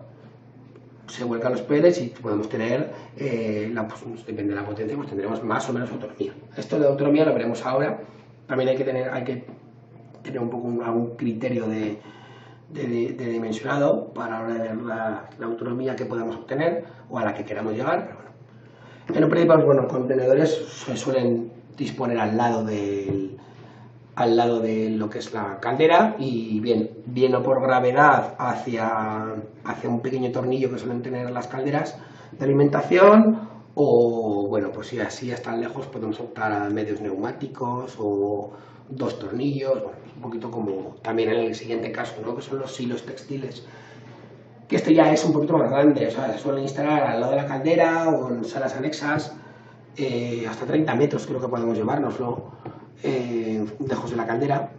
se vuelcan los pellets y podemos tener, pues, depende de la potencia, pues tendremos más o menos autonomía. Esto de autonomía lo veremos ahora. También hay que tener un poco algún criterio de dimensionado para ver la autonomía que podamos obtener o a la que queramos llegar. Pero bueno, en un principio, pues, bueno, contenedores se suelen disponer al lado de lo que es la caldera y bien o por gravedad hacia un pequeño tornillo que suelen tener las calderas de alimentación, o bueno, pues si así están lejos podemos optar a medios neumáticos o 2 tornillos, bueno, un poquito como también en el siguiente caso, ¿no? Que son los silos textiles, que este ya es un poquito más grande, o sea, se suelen instalar al lado de la caldera o en salas anexas, hasta 30 metros creo que podemos llevárnoslo, lejos de la caldera.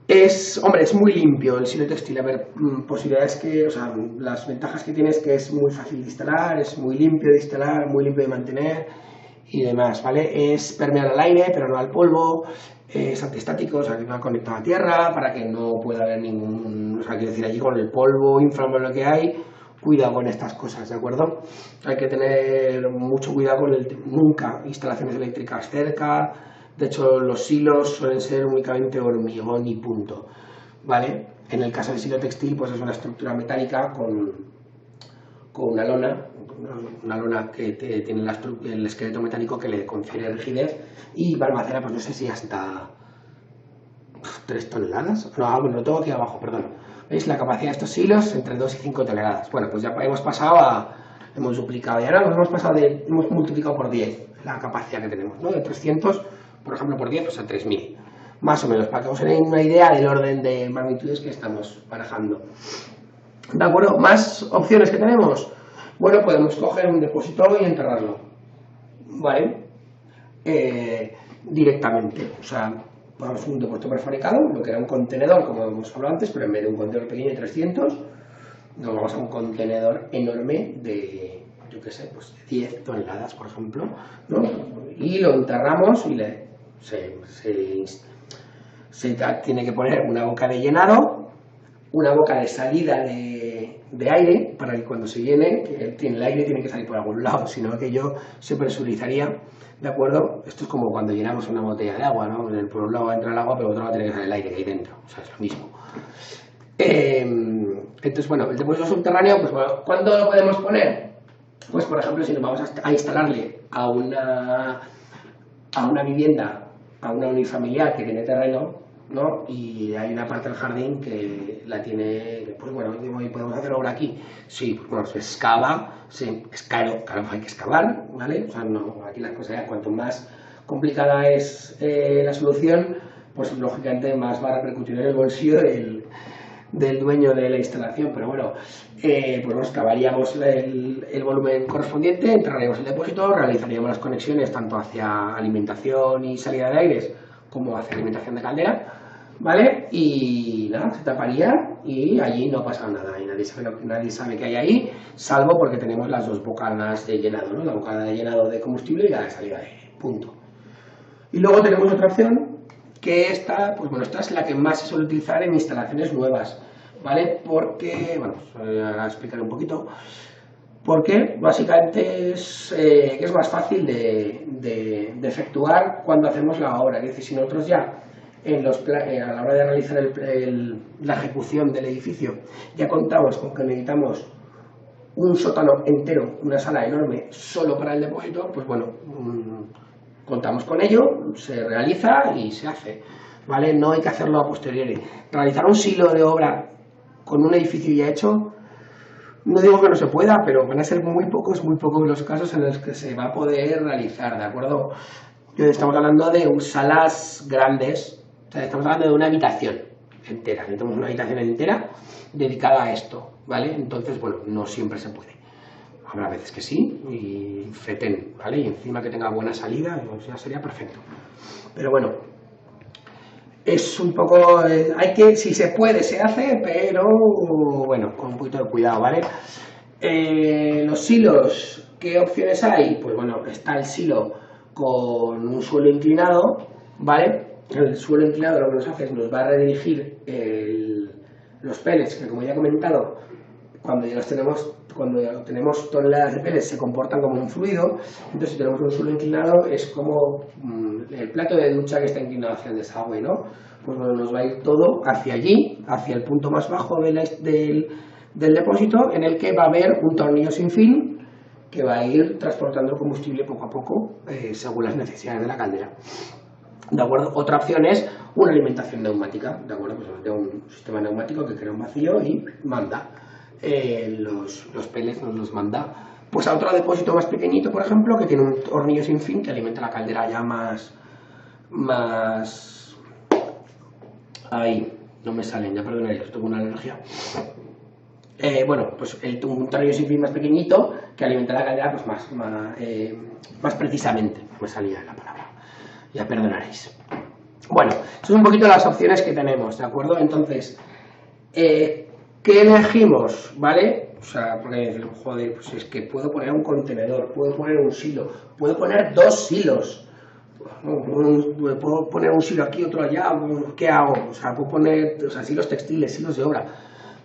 Es muy limpio el silo textil. A ver, posibilidades que, o sea, las ventajas que tiene es que es muy fácil de instalar, es muy limpio de instalar, muy limpio de mantener y demás, ¿vale? Es permeable al aire, pero no al polvo. es antiestático, o sea que va conectado a tierra para que no pueda haber ningún, o sea, quiero decir, allí con el polvo inflamable que hay, cuidado con estas cosas, ¿de acuerdo? Hay que tener mucho cuidado con nunca instalaciones eléctricas cerca. De hecho, los silos suelen ser únicamente hormigón y punto, ¿vale? En el caso del silo textil, pues es una estructura metálica con una lona que tiene el esqueleto metálico que le confiere rigidez y va a almacenar, pues no sé si hasta 3 toneladas. No, lo tengo aquí abajo, perdón. ¿Veis la capacidad de estos silos? Entre 2 y 5 toneladas. Bueno, pues ya hemos pasado hemos duplicado y ahora hemos multiplicado por 10 la capacidad que tenemos, ¿no? De 300, por ejemplo, por 10, pues a 3000. Más o menos, para que os den una idea del orden de magnitudes que estamos barajando. ¿De acuerdo? ¿Más opciones que tenemos? Bueno, podemos coger un depósito y enterrarlo, ¿vale? Directamente, o sea, vamos a un depósito prefabricado, lo que era un contenedor, como hemos hablado antes, pero en vez de un contenedor pequeño de 300, nos vamos a un contenedor enorme de, yo qué sé, pues 10 toneladas, por ejemplo, ¿no? Y lo enterramos y se tiene que poner una boca de llenado, una boca de salida de aire, para que cuando se llene, el aire tiene que salir por algún lado, sino que yo se presurizaría, ¿de acuerdo? Esto es como cuando llenamos una botella de agua, ¿no? Por un lado entra el agua, pero por otro lado tiene que salir el aire que hay dentro, o sea, es lo mismo. Entonces, bueno, el depósito subterráneo, pues bueno, ¿cuándo lo podemos poner? Pues, por ejemplo, si nos vamos a instalarle a una vivienda, a una unifamiliar que tiene terreno, ¿no? Y hay una parte del jardín que la tiene, pues bueno, ¿podemos hacer obra aquí? Sí, pues bueno, se excava, sí, es caro, hay que excavar, ¿vale? O sea, no, aquí las cosas, cuanto más complicada es la solución, pues lógicamente más va a repercutir en el bolsillo del dueño de la instalación, pero bueno, pues nos excavaríamos el volumen correspondiente, enterraríamos el depósito, realizaríamos las conexiones tanto hacia alimentación y salida de aires como hacia alimentación de caldera, ¿vale? Y nada, se taparía y allí no pasa nada y nadie sabe qué hay ahí, salvo porque tenemos las dos bocanas de llenado, ¿no? La bocana de llenado de combustible y la de salida de aire, punto. Y luego tenemos otra opción, que esta, pues bueno, esta es la que más se suele utilizar en instalaciones nuevas, ¿vale? Porque, bueno, voy a explicar un poquito, porque básicamente es más fácil de efectuar cuando hacemos la obra. Es decir, si nosotros ya a la hora de realizar la ejecución del edificio ya contamos con que necesitamos un sótano entero, una sala enorme solo para el depósito, pues bueno, contamos con ello, se realiza y se hace, ¿vale? No hay que hacerlo a posteriori. Realizar un silo de obra con un edificio ya hecho, no digo que no se pueda, pero van a ser muy pocos los casos en los que se va a poder realizar, ¿de acuerdo? Estamos hablando de salas grandes, o sea, estamos hablando de una habitación entera, necesitamos una habitación entera dedicada a esto, ¿vale? Entonces, bueno, no siempre se puede. Habrá veces que sí, y fetén, ¿vale? Y encima que tenga buena salida, pues ya sería perfecto. Pero bueno, es un poco, si se puede, se hace, pero bueno, con un poquito de cuidado, ¿vale? Los silos, ¿qué opciones hay? Pues bueno, está el silo con un suelo inclinado, ¿vale? El suelo inclinado lo que nos hace es nos va a redirigir los pellets, que como ya he comentado, cuando tenemos toneladas de pellets se comportan como un fluido. Entonces, si tenemos un suelo inclinado es como el plato de ducha que está inclinado hacia el desagüe, ¿no? Pues bueno, nos va a ir todo hacia allí, hacia el punto más bajo del depósito, en el que va a haber un tornillo sin fin que va a ir transportando el combustible poco a poco según las necesidades de la caldera. ¿De acuerdo? Otra opción es una alimentación neumática, ¿de acuerdo? Pues tengo un sistema neumático que crea un vacío y manda los pellets, nos los manda pues a otro depósito más pequeñito, por ejemplo, que tiene un tornillo sin fin que alimenta la caldera ya más ahí, no me salen, ya perdonaréis, tengo una alergia. Bueno, pues un tornillo sin fin más pequeñito que alimenta la caldera pues más precisamente, no me salía la palabra, ya perdonaréis. Bueno, eso es un poquito las opciones que tenemos, ¿de acuerdo? Entonces, ¿qué elegimos? ¿Vale? O sea, porque, joder, pues es que puedo poner un contenedor, puedo poner un silo, puedo poner 2 silos. puedo poner un silo aquí, otro allá, ¿qué hago? O sea, puedo poner, o sea, hilos textiles, hilos de obra.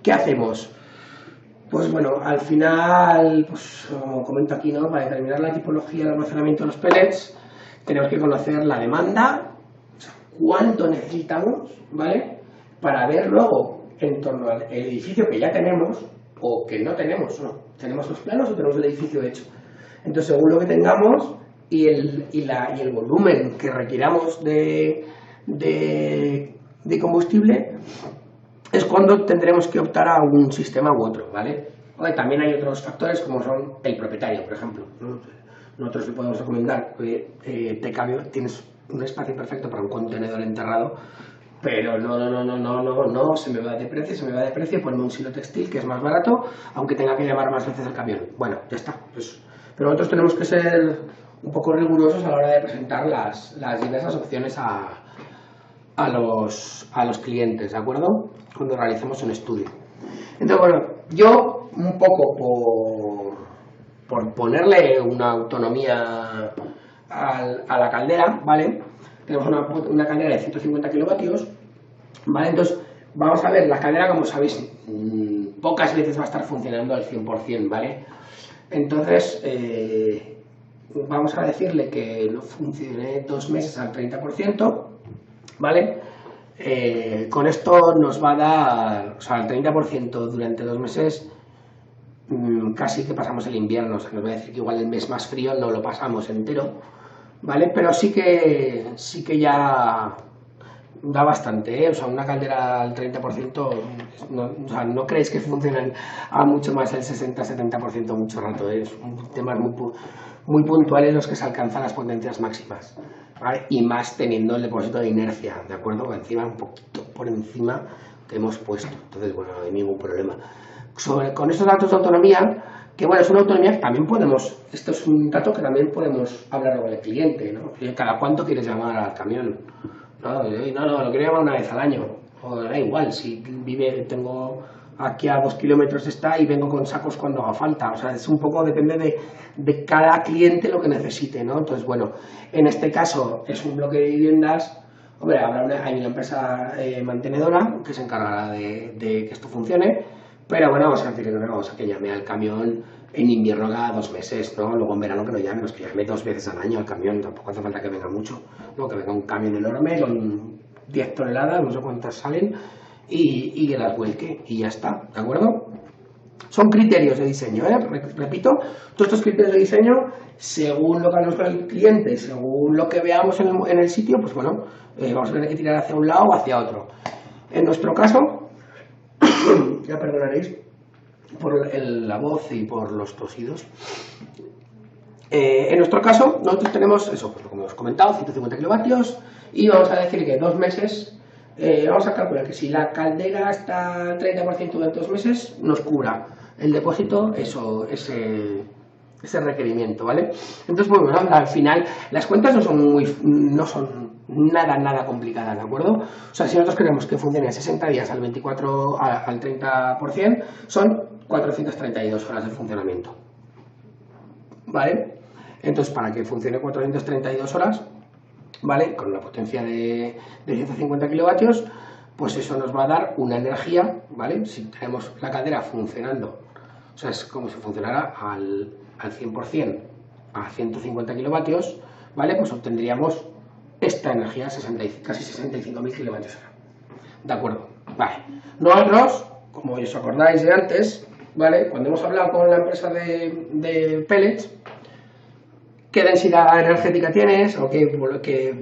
¿Qué hacemos? Pues bueno, al final, pues como comento aquí, ¿no? Para determinar la tipología de almacenamiento de los pellets, tenemos que conocer la demanda, o sea, cuánto necesitamos, ¿vale? Para ver luego, en torno al edificio que ya tenemos, o que no tenemos, ¿no? ¿Tenemos los planos o tenemos el edificio hecho? Entonces, según lo que tengamos y el volumen que requiramos de combustible, es cuando tendremos que optar a un sistema u otro, ¿vale? También hay otros factores como son el propietario, por ejemplo, ¿no? Nosotros le podemos recomendar que tienes un espacio perfecto para un contenedor enterrado, pero no, se me va de precio, ponme un silo textil que es más barato, aunque tenga que llevar más veces el camión. Bueno, ya está. Pues, pero nosotros tenemos que ser un poco rigurosos a la hora de presentar las diversas opciones a los clientes, ¿de acuerdo? Cuando realicemos un estudio. Entonces, bueno, yo un poco por ponerle una autonomía a la caldera, ¿vale? Tenemos una caldera de 150 kilovatios, ¿vale? Entonces, vamos a ver, la caldera, como sabéis, pocas veces va a estar funcionando al 100%, ¿vale? Entonces, vamos a decirle que no funcione 2 meses al 30%, ¿vale? Con esto nos va a dar, o sea, el 30% durante 2 meses, casi que pasamos el invierno, o sea, nos va a decir que igual el mes más frío no lo pasamos entero, ¿vale? Pero sí que ya da bastante, ¿eh? O sea, una caldera al 30%, o sea, no creéis que funcionan a mucho más el 60-70% mucho rato, ¿eh? Es un tema muy puntuales los que se alcanzan las potencias máximas, ¿vale? Y más teniendo el depósito de inercia, ¿de acuerdo? Encima, un poquito por encima que hemos puesto, entonces, bueno, no hay ningún problema. Con estos datos de autonomía, que bueno, es una autonomía que también podemos, esto es un dato que también podemos hablar con el cliente, ¿no? ¿Cada cuánto quieres llamar al camión? No, lo quiero llamar una vez al año, o da igual, si tengo aquí a 2 kilómetros está y vengo con sacos cuando haga falta, o sea, es un poco, depende de cada cliente lo que necesite, ¿no? Entonces, bueno, en este caso es un bloque de viviendas, hombre, hay una empresa mantenedora que se encargará de que esto funcione, pero bueno, vamos a decir que no, vamos a que llame al camión en invierno cada 2 meses, ¿no? Luego en verano que no llame, que llame 2 veces al año al camión, tampoco hace falta que venga mucho, ¿no? Que venga un camión enorme con 10 toneladas, no sé cuántas salen, y que las vuelque, y ya está, ¿de acuerdo? Son criterios de diseño, ¿eh? Repito, todos estos criterios de diseño, según lo que hablamos con el cliente, según lo que veamos en el sitio, pues bueno, vamos a tener que tirar hacia un lado o hacia otro. En nuestro caso, ya perdonaréis por la voz y por los tosidos. En nuestro caso, nosotros tenemos eso, pues como os he comentado, 150 kilovatios, y vamos a decir que 2 meses, vamos a calcular que si la caldera está al 30% durante 2 meses, nos cubra el depósito ese requerimiento, ¿vale? Entonces, bueno, al final las cuentas no son nada complicadas, ¿de acuerdo? O sea, si nosotros queremos que funcione 60 días al 30%, son 432 horas de funcionamiento, ¿vale? Entonces, para que funcione 432 horas, ¿vale? Con una potencia de 150 kilovatios, pues eso nos va a dar una energía, ¿vale? Si tenemos la caldera funcionando, o sea, es como si funcionara al 100% a 150 kilovatios, ¿vale? Pues obtendríamos esta energía, casi 65.000 kilovatios hora. ¿De acuerdo? Vale. Nosotros, como os acordáis de antes, ¿vale? Cuando hemos hablado con la empresa de pellets, ¿qué densidad energética tienes? ¿O qué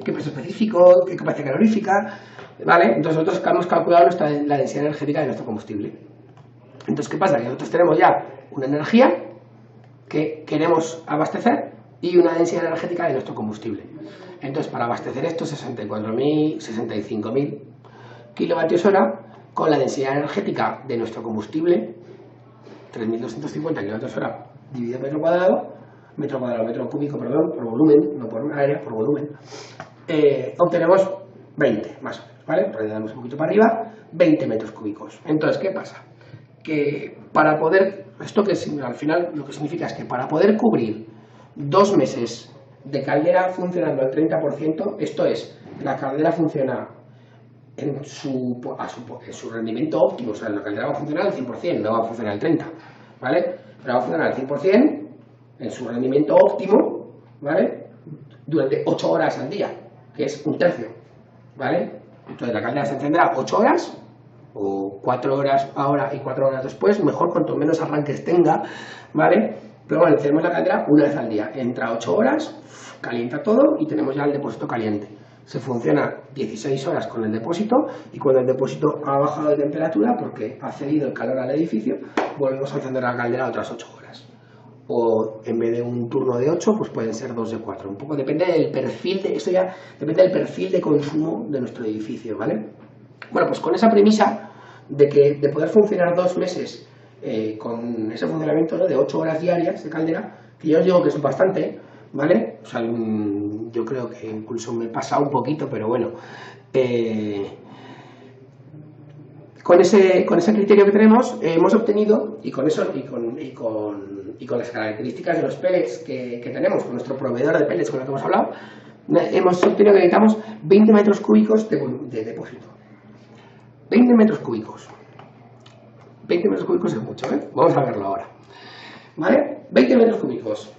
peso específico? ¿Qué capacidad calorífica? ¿Vale? Entonces nosotros hemos calculado la densidad energética de nuestro combustible. Entonces, ¿qué pasa? Que nosotros tenemos ya una energía que queremos abastecer y una densidad energética de nuestro combustible. Entonces, para abastecer estos 65.000 kilovatios hora, con la densidad energética de nuestro combustible, 3.250 kilovatios hora dividido metro cúbico, perdón, por volumen, no por área, por volumen, obtenemos 20, más o menos, ¿vale? Pues le damos un poquito para arriba, 20 metros cúbicos. Entonces, ¿qué pasa? Que para poder, esto que al final lo que significa es que para poder cubrir 2 meses de caldera funcionando al 30%, esto es, la caldera funciona en su rendimiento óptimo, o sea, la caldera va a funcionar al 100%, no va a funcionar al 30%, ¿vale? Pero va a funcionar al 100% en su rendimiento óptimo, ¿vale? Durante 8 horas al día, que es un tercio, ¿vale? Entonces la caldera se encenderá 8 horas, o 4 horas ahora y 4 horas después, mejor cuanto menos arranques tenga, ¿vale? Pero bueno, encendemos la caldera una vez al día, entra 8 horas, calienta todo y tenemos ya el depósito caliente. Se funciona 16 horas con el depósito y cuando el depósito ha bajado de temperatura, porque ha cedido el calor al edificio, volvemos a encender la caldera otras 8 horas. O en vez de un turno de 8, pues pueden ser 2 de 4. Un poco depende del perfil, esto ya depende del perfil de consumo de nuestro edificio, ¿vale? Bueno, pues con esa premisa de poder funcionar 2 meses con ese funcionamiento, ¿no?, de 8 horas diarias de caldera, que yo os digo que es bastante, ¿vale? O sea, yo creo que incluso me he pasado un poquito, pero bueno. Con ese criterio que tenemos, hemos obtenido, y con eso y con las características de los pellets que tenemos, con nuestro proveedor de pellets con el que hemos hablado, hemos obtenido que necesitamos 20 metros cúbicos de depósito. 20 metros cúbicos. 20 metros cúbicos es mucho, ¿eh? Vamos a verlo ahora. ¿Vale? 20 metros cúbicos.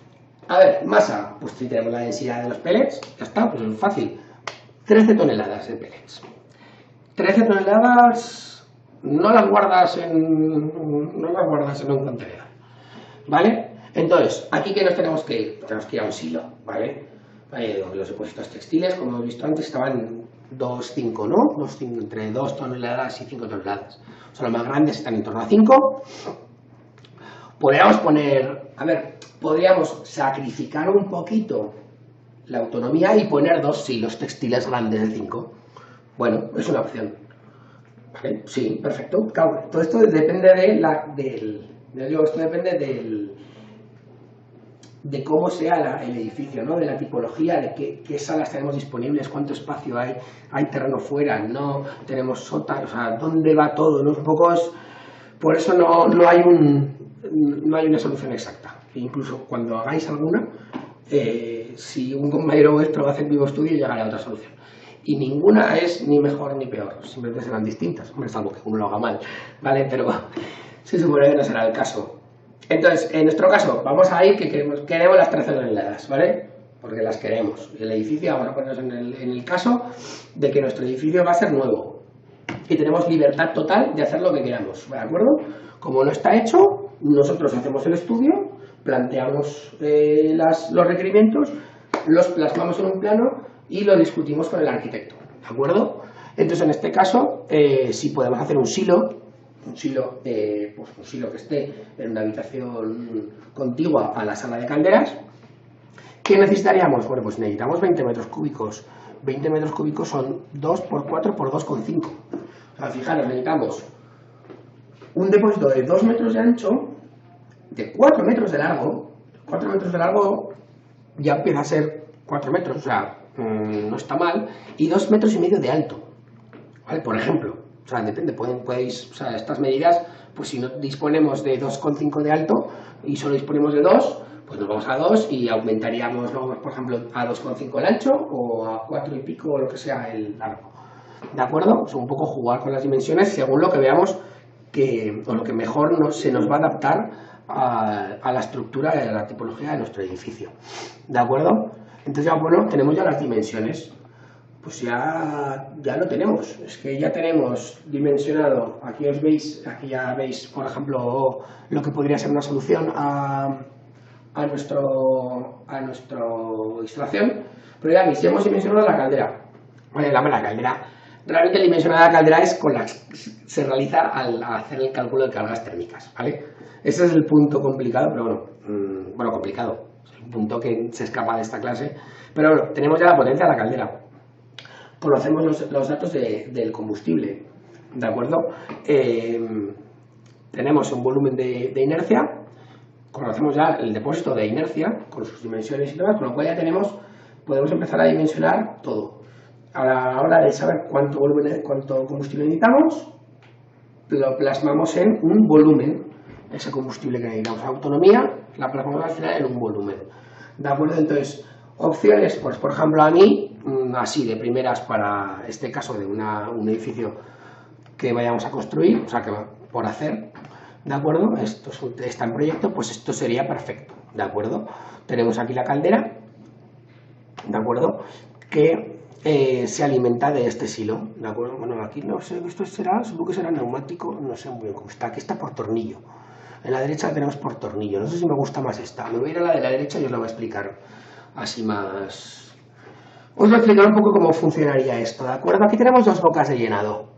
A ver, masa, pues si tenemos la densidad de los pellets, ya está, pues es fácil. 13 toneladas de pellets. 13 toneladas no las guardas en un contenedor, ¿vale? Entonces, aquí que nos tenemos que ir, a un silo, ¿vale? Los depósitos textiles, como hemos visto antes, estaban 2,5, ¿no? Entre 2 toneladas y 5 toneladas. O sea, los más grandes están en torno a 5. Podríamos podríamos sacrificar un poquito la autonomía y poner 2 silos textiles grandes de 5. Bueno, es una opción. ¿Vale? Sí, perfecto. Claro, todo esto depende de cómo sea el edificio, ¿no? De la tipología, de qué salas tenemos disponibles, cuánto espacio hay terreno fuera, no tenemos sótano, o sea, dónde va todo, ¿no? Un poco por eso no hay una solución exacta. E incluso cuando hagáis alguna, si un compañero vuestro hace el mismo estudio, llegará a otra solución. Y ninguna es ni mejor ni peor, simplemente serán distintas, salvo que uno lo haga mal, ¿vale? Pero se supone que no será el caso. Entonces, en nuestro caso, vamos a ir que queremos las 13 toneladas, ¿vale? Porque las queremos. El edificio, vamos a ponernos en el caso de que nuestro edificio va a ser nuevo y tenemos libertad total de hacer lo que queramos, ¿de acuerdo? Como no está hecho, nosotros hacemos el estudio, planteamos los requerimientos, los plasmamos en un plano y lo discutimos con el arquitecto, ¿de acuerdo? Entonces, en este caso, si podemos hacer un silo que esté en una habitación contigua a la sala de calderas. ¿Qué necesitaríamos? Bueno, pues necesitamos 20 metros cúbicos. 20 metros cúbicos son 2 por 4 por 2,5. O sea, fijaros, necesitamos un depósito de 2 metros de ancho, de 4 metros de largo. 4 metros de largo ya empieza a ser 4 metros, o sea, no está mal, y 2,5 metros de alto, ¿vale? Por ejemplo. O sea, depende, o sea, estas medidas, pues si no disponemos de 2,5 de alto y solo disponemos de 2, pues nos vamos a 2 y aumentaríamos luego, por ejemplo, a 2,5 el ancho o a 4 y pico o lo que sea el largo. ¿De acuerdo? Es un poco jugar con las dimensiones según lo que veamos o lo que mejor se nos va a adaptar a la estructura y a la tipología de nuestro edificio. ¿De acuerdo? Entonces ya, bueno, tenemos ya las dimensiones. Pues ya lo tenemos, es que ya tenemos dimensionado, aquí ya veis, por ejemplo, lo que podría ser una solución a nuestra instalación, pero ya veis, ya hemos dimensionado la caldera. Vale, la caldera, realmente dimensionar la caldera es se realiza al hacer el cálculo de cargas térmicas, ¿vale? Ese es el punto complicado, pero bueno, complicado, es el punto que se escapa de esta clase, pero bueno, tenemos ya la potencia de la caldera. Conocemos los datos del combustible, ¿de acuerdo? Tenemos un volumen de inercia, conocemos ya el depósito de inercia con sus dimensiones y demás, con lo cual ya podemos empezar a dimensionar todo. A la hora de saber cuánto combustible necesitamos, lo plasmamos en un volumen, ese combustible que necesitamos. Autonomía la plasmamos al final en un volumen, ¿de acuerdo? Entonces, Opciones, pues por ejemplo a mí, así de primeras para este caso de un edificio que vayamos a construir, o sea que va por hacer, ¿de acuerdo? Esto está en proyecto, pues esto sería perfecto, ¿de acuerdo? Tenemos aquí la caldera, ¿de acuerdo? Que se alimenta de este silo, ¿de acuerdo? Bueno, aquí no sé, esto será, supongo que será neumático, no sé muy bien cómo está, aquí está por tornillo. En la derecha la tenemos por tornillo, no sé si me gusta más esta, me voy a ir a la de la derecha y os la voy a explicar así más... Os voy a explicar un poco cómo funcionaría esto, ¿de acuerdo? Aquí tenemos dos bocas de llenado,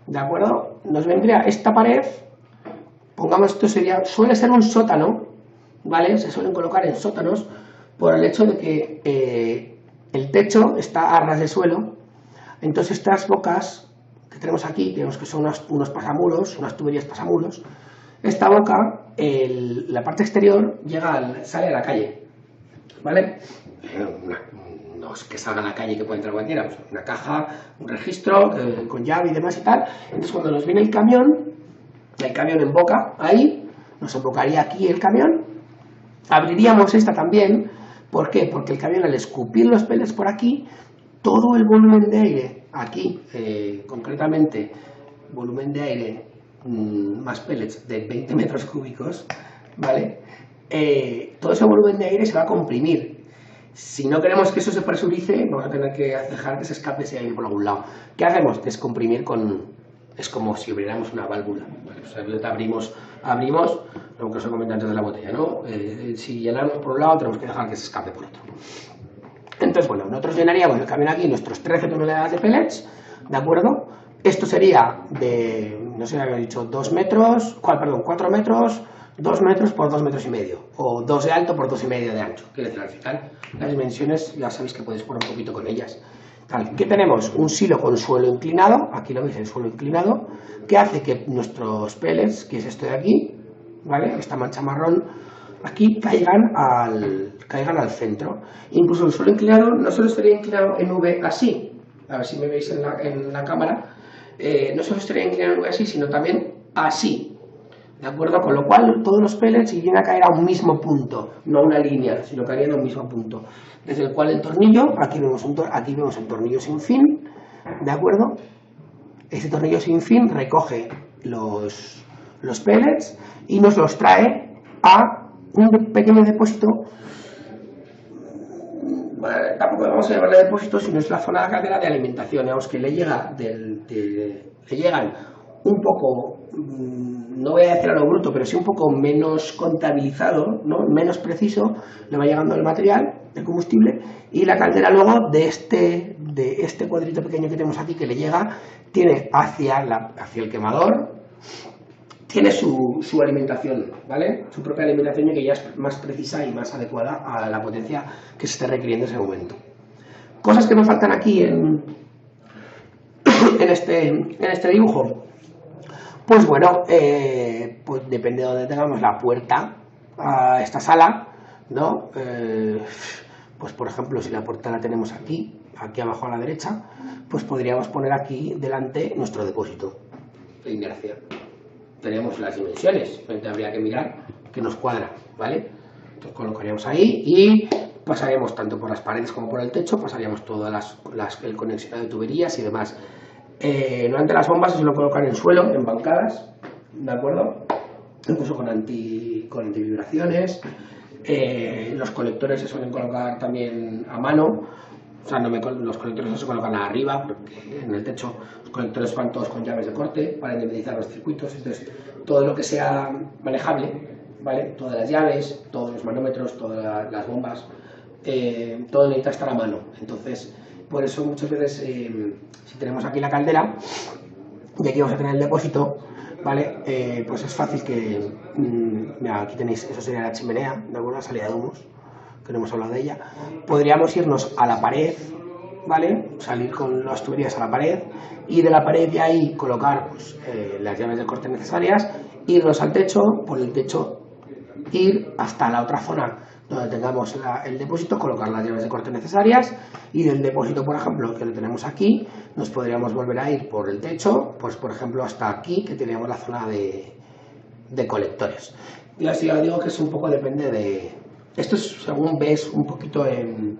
¿de acuerdo? Nos vendría esta pared, pongamos esto suele ser un sótano, ¿vale? Se suelen colocar en sótanos por el hecho de que el techo está a ras de suelo, entonces estas bocas que tenemos aquí, tenemos que son unos pasamuros, unas tuberías pasamuros, esta boca, la parte exterior sale a la calle, ¿vale? No es que salga a la calle que puede entrar cualquiera, pues una caja, un registro con llave y demás y tal. Entonces cuando nos viene el camión emboca ahí, nos embocaría aquí el camión, abriríamos esta también. ¿Por qué? Porque el camión al escupir los pellets por aquí, todo el volumen de aire, aquí concretamente, volumen de aire más pellets de 20 metros cúbicos, ¿vale? Todo ese volumen de aire se va a comprimir. Si no queremos que eso se presurice, vamos a tener que dejar que se escape ese aire por algún lado. ¿Qué hacemos? Descomprimir es como si abriéramos una válvula, ¿vale? O sea, abrimos lo que os he comentado antes de la botella, ¿no? Si llenamos por un lado, tenemos que dejar que se escape por otro. Entonces, bueno, nosotros llenaríamos el camión aquí nuestros 13 toneladas de pellets, ¿de acuerdo? Esto sería de, no sé, había dicho 4 metros, 2 metros por 2 metros y medio, o 2 de alto por 2 y medio de ancho. Quiere decir, al final, las dimensiones ya sabéis que podéis jugar un poquito con ellas. ¿Qué tenemos? Un silo con suelo inclinado, aquí lo veis, el suelo inclinado, que hace que nuestros pellets, que es esto de aquí, ¿vale? Esta mancha marrón, aquí caigan al centro. Incluso el suelo inclinado no solo estaría inclinado en V así, a ver si me veis en la cámara, no solo estaría inclinado en V así, sino también así, ¿de acuerdo? Con lo cual todos los pellets irían a caer a un mismo punto, no a una línea, sino caerían a un mismo punto, desde el cual el tornillo, aquí vemos el tornillo sin fin, ¿de acuerdo? Este tornillo sin fin recoge los pellets y nos los trae a un pequeño depósito. Bueno, tampoco vamos a llamarle depósito, sino es la zona de la caldera de alimentación, digamos que le llegan un poco, no voy a decir a lo bruto, pero sí un poco menos contabilizado, ¿no? Menos preciso, le va llegando el material, el combustible, y la caldera luego de este cuadrito pequeño que tenemos aquí que le llega, tiene hacia el quemador, tiene su alimentación, ¿vale? Su propia alimentación, y que ya es más precisa y más adecuada a la potencia que se esté requiriendo en ese momento. Cosas que nos faltan aquí en este dibujo. Pues bueno, pues depende de donde tengamos la puerta a esta sala, ¿no? Pues por ejemplo, si la puerta la tenemos aquí abajo a la derecha, pues podríamos poner aquí delante nuestro depósito de inercia. Tenemos las dimensiones, simplemente habría que mirar que nos cuadra, ¿vale? Entonces colocaríamos ahí y pasaríamos tanto por las paredes como por el techo, pasaríamos todas el conexionado de tuberías y demás. Normalmente las bombas se suelen colocar en el suelo, en bancadas, ¿de acuerdo? Incluso con antivibraciones. Los colectores se suelen colocar también a mano. O sea, los colectores no se colocan arriba, porque en el techo los colectores van todos con llaves de corte para independizar los circuitos. Entonces, todo lo que sea manejable, ¿vale? Todas las llaves, todos los manómetros, todas las bombas, todo necesita estar a mano. Entonces, por eso muchas veces, si tenemos aquí la caldera y aquí vamos a tener el depósito, ¿vale? Pues es fácil que, mira, aquí tenéis, eso sería la chimenea, ¿de acuerdo? La salida de humos, que no hemos hablado de ella. Podríamos irnos a la pared, ¿vale? Salir con las tuberías a la pared y de la pared de ahí colocar pues, las llaves de corte necesarias, irnos al techo, por el techo ir hasta la otra zona donde tengamos el depósito, colocar las llaves de corte necesarias, y del depósito, por ejemplo, que lo tenemos aquí, nos podríamos volver a ir por el techo, pues por ejemplo hasta aquí, que teníamos la zona de colectores. Y así ya digo que es un poco, depende de... Esto es según ves un poquito en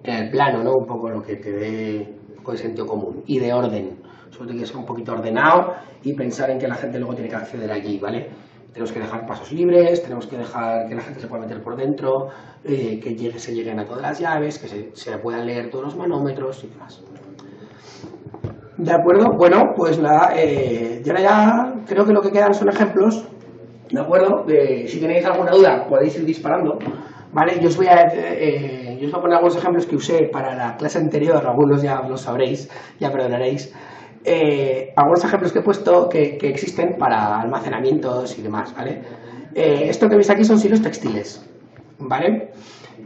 en el plano, ¿no? Un poco lo que te dé un poco de sentido común y de orden. Sobre todo que sea un poquito ordenado y pensar en que la gente luego tiene que acceder allí, ¿vale? Tenemos que dejar pasos libres, tenemos que dejar que la gente se pueda meter por dentro, que se lleguen a todas las llaves, que se puedan leer todos los manómetros y demás. ¿De acuerdo? Bueno, pues nada, ya creo que lo que quedan son ejemplos, ¿de acuerdo? Si tenéis alguna duda podéis ir disparando, ¿vale? Yo os voy a poner algunos ejemplos que usé para la clase anterior, algunos ya lo sabréis, ya perdonaréis. Algunos ejemplos que he puesto que existen para almacenamientos y demás, ¿vale? Esto que veis aquí son silos textiles, ¿vale?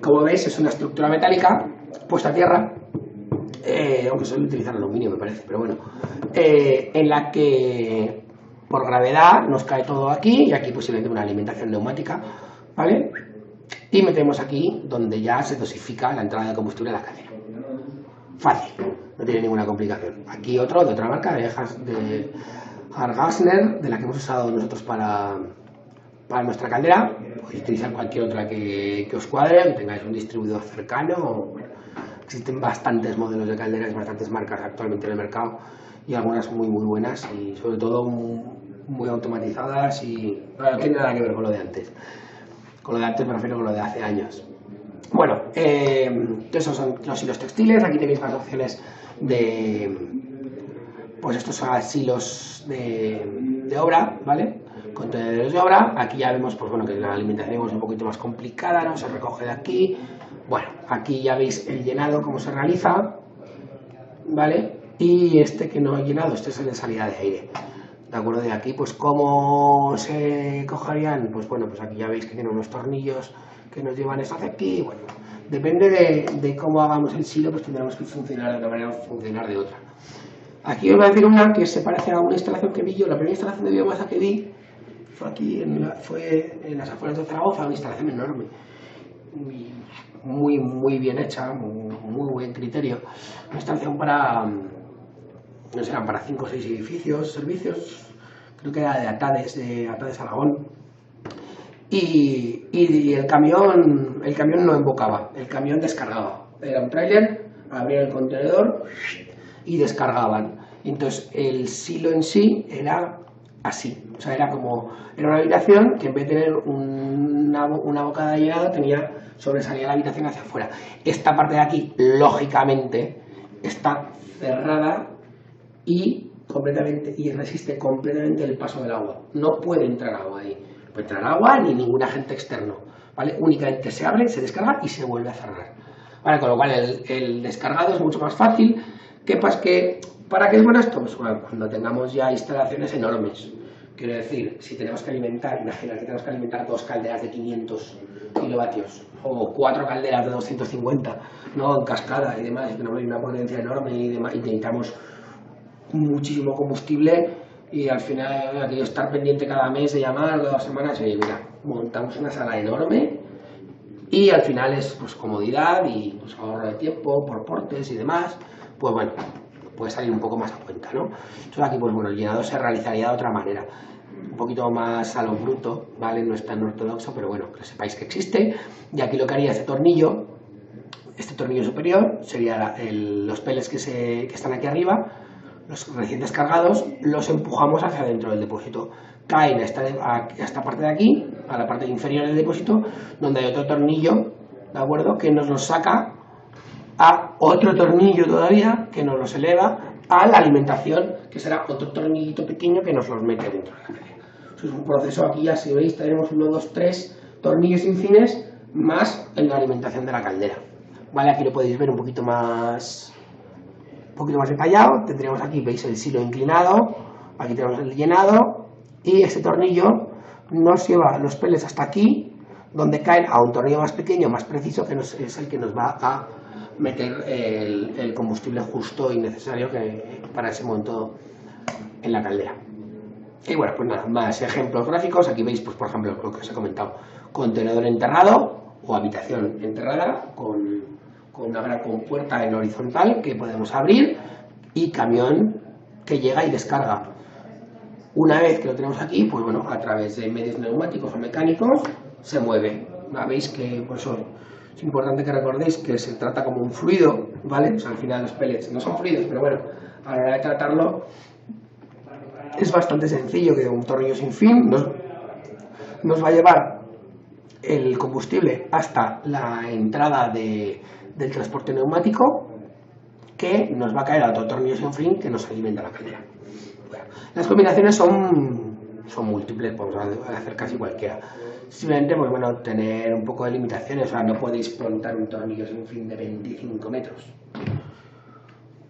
Como veis es una estructura metálica puesta a tierra, aunque suelen utilizar aluminio me parece, pero bueno, en la que por gravedad nos cae todo aquí y aquí posiblemente una alimentación neumática, ¿vale? Y metemos aquí donde ya se dosifica la entrada de combustible a la caldera. Fácil, no tiene ninguna complicación. Aquí otro de otra marca, de Hargassner, de la que hemos usado nosotros para nuestra caldera. Podéis utilizar cualquier otra que os cuadre, que tengáis un distribuidor cercano. Bueno, existen bastantes modelos de calderas, bastantes marcas actualmente en el mercado y algunas muy buenas y sobre todo muy automatizadas y no tiene nada que ver con lo de antes. Con lo de antes me refiero con lo de hace años. Bueno, esos son los hilos textiles. Aquí tenéis más opciones de, pues estos son silos de obra, ¿vale? Contenedores de obra. Aquí ya vemos, pues bueno, que la alimentación es un poquito más complicada, ¿no? Se recoge de aquí. Bueno, aquí ya veis el llenado, cómo se realiza, ¿vale? Y este que no he llenado, este es el de salida de aire. De acuerdo, de aquí, pues cómo se cogerían, pues bueno, pues aquí ya veis que tiene unos tornillos que nos llevan esto hacia aquí. Bueno, depende de cómo hagamos el silo, pues tendremos que funcionar de una manera o funcionar de otra. Aquí os voy a decir una que se parece a una instalación que vi yo. La primera instalación de biomasa que vi fue aquí, fue en las afueras de Zaragoza, una instalación enorme, muy bien hecha, muy buen criterio. Una instalación para, no sé, para 5 o 6 edificios, servicios, creo que era de Atades Aragón. Y el camión no embocaba, el camión descargaba. Era un tráiler, abría el contenedor y descargaban. Entonces el silo en sí era así, o sea, era una habitación que en vez de tener una boca de llenado sobresalía la habitación hacia afuera. Esta parte de aquí, lógicamente, está cerrada y resiste completamente el paso del agua. No puede entrar agua ahí. No puede entrar agua ni ningún agente externo, ¿vale? Únicamente se abre, se descarga y se vuelve a cerrar. ¿Vale? Con lo cual el descargado es mucho más fácil. ¿Qué pasa? ¿Para qué es bueno esto? Pues bueno, cuando tengamos ya instalaciones enormes. Quiero decir, si tenemos que alimentar, imagina que tenemos que alimentar 2 calderas de 500 kilovatios o 4 calderas de 250, ¿no? En cascada y demás, y tenemos una potencia enorme y demás, y necesitamos muchísimo combustible y al final hay que estar pendiente cada mes de llamar, cada 2 semanas, y mira, montamos una sala enorme y al final es pues comodidad y pues, ahorro de tiempo por portes y demás, pues bueno, puede salir un poco más a cuenta, ¿no? Entonces aquí pues bueno, el llenado se realizaría de otra manera, un poquito más a lo bruto, ¿vale? No es tan ortodoxo, pero bueno, que sepáis que existe. Y aquí lo que haría este tornillo superior sería los pellets que están aquí arriba, los recién descargados, los empujamos hacia dentro del depósito, caen a esta parte de aquí, a la parte inferior del depósito, donde hay otro tornillo, ¿de acuerdo?, que nos los saca a otro tornillo todavía, que nos los eleva a la alimentación, que será otro tornillito pequeño que nos los mete dentro de la cadena. Eso es un proceso. Aquí ya, si veis, tenemos 1, 2, 3 tornillos sin fines más en la alimentación de la caldera. Vale, aquí lo podéis ver un poquito más detallado. Tendríamos aquí, veis, el silo inclinado, aquí tenemos el llenado y este tornillo nos lleva los pellets hasta aquí, donde caen a un tornillo más pequeño, más preciso, que es el que nos va a meter el combustible justo y necesario para ese momento en la caldera. Y bueno, pues nada, más ejemplos gráficos. Aquí veis, pues por ejemplo, lo que os he comentado, contenedor enterrado o habitación enterrada con una gran compuerta en horizontal que podemos abrir y camión que llega y descarga. Una vez que lo tenemos aquí, pues bueno, a través de medios neumáticos o mecánicos se mueve. Veis que pues es importante que recordéis que se trata como un fluido, ¿vale? O sea, al final los pellets no son fluidos, pero bueno, a la hora de tratarlo es bastante sencillo, que un tornillo sin fin nos va a llevar el combustible hasta la entrada del transporte neumático, que nos va a caer a otro tornillo sin fin que nos alimenta la caldera. Bueno, las combinaciones son múltiples, podemos hacer casi cualquiera. Simplemente, pues bueno, tener un poco de limitaciones, o sea, no podéis plantar un tornillo sin fin de 25 metros.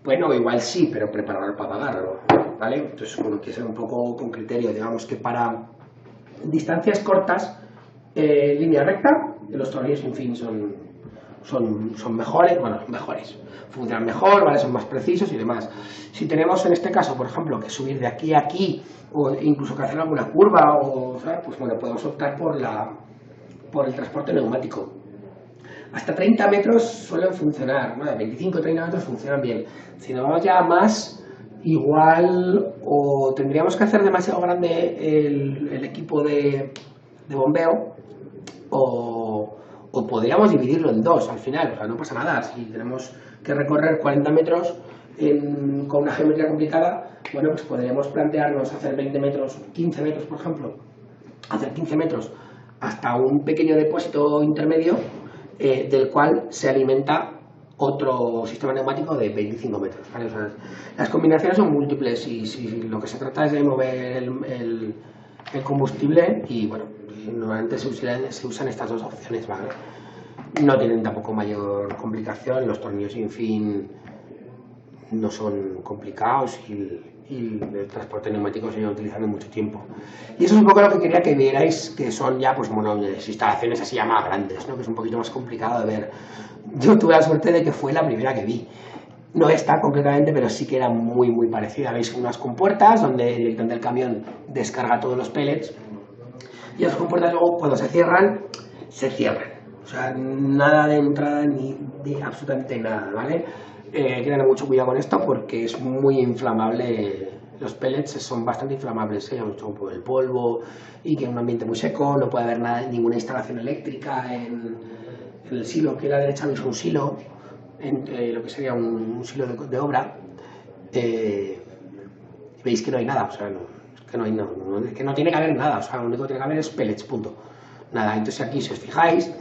Bueno, igual sí, pero prepararlo para pagarlo, ¿vale? Entonces, bueno, que ser un poco con criterio, digamos que para distancias cortas, línea recta, los tornillos sin fin son mejores, bueno, mejores, funcionan mejor, ¿vale? Son más precisos y demás. Si tenemos en este caso, por ejemplo, que subir de aquí a aquí, o incluso que hacer alguna curva, ¿sabes? Pues bueno, podemos optar por el transporte neumático. Hasta 30 metros suelen funcionar, ¿no? De 25 a 30 metros funcionan bien. Si nos vamos ya más, igual o tendríamos que hacer demasiado grande el equipo de bombeo, o podríamos dividirlo en dos al final, o sea, no pasa nada. Si tenemos que recorrer 40 metros con una geometría complicada, bueno, pues podríamos plantearnos hacer 20 metros, 15 metros, por ejemplo, hacer 15 metros hasta un pequeño depósito intermedio, del cual se alimenta otro sistema neumático de 25 metros, ¿vale? O sea, las combinaciones son múltiples y si lo que se trata es de mover el combustible, y bueno, normalmente se usan estas dos opciones, ¿vale? No tienen tampoco mayor complicación, los tornillos sin fin no son complicados y el transporte neumático se lleva utilizando mucho tiempo. Y eso es un poco lo que quería que vierais, que son ya, pues bueno, instalaciones así ya más grandes, ¿no? Que es un poquito más complicado de ver. Yo tuve la suerte de que fue la primera que vi. No esta concretamente, pero sí que era muy muy parecida. Veis unas compuertas donde directamente el camión descarga todos los pellets, y las compuertas luego cuando se cierran, se cierran. O sea, nada de entrada ni de absolutamente nada, ¿vale? Hay que tener mucho cuidado con esto porque es muy inflamable. Los pellets son bastante inflamables, mucho por el polvo, y que en un ambiente muy seco no puede haber ninguna instalación eléctrica en el silo, que a la derecha veis un silo, lo que sería un silo de obra. Veis que no hay nada, o sea, que no tiene que haber nada, o sea, lo único que tiene que haber es pellets, punto. Nada, entonces aquí, si os fijáis,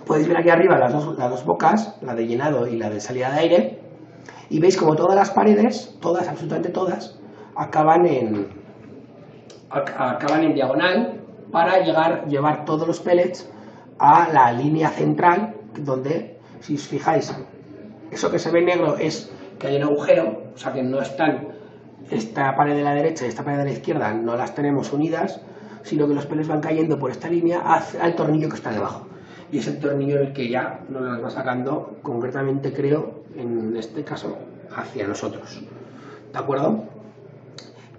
podéis ver aquí arriba las dos bocas, la de llenado y la de salida de aire, y veis como todas las paredes, todas, absolutamente todas, acaban en diagonal para llevar todos los pellets a la línea central, donde, si os fijáis, eso que se ve negro es que hay un agujero, o sea que no están, esta pared de la derecha y esta pared de la izquierda no las tenemos unidas, sino que los pellets van cayendo por esta línea al tornillo que está debajo. Y es el tornillo el que ya nos las va sacando, concretamente creo, en este caso, hacia nosotros. ¿De acuerdo?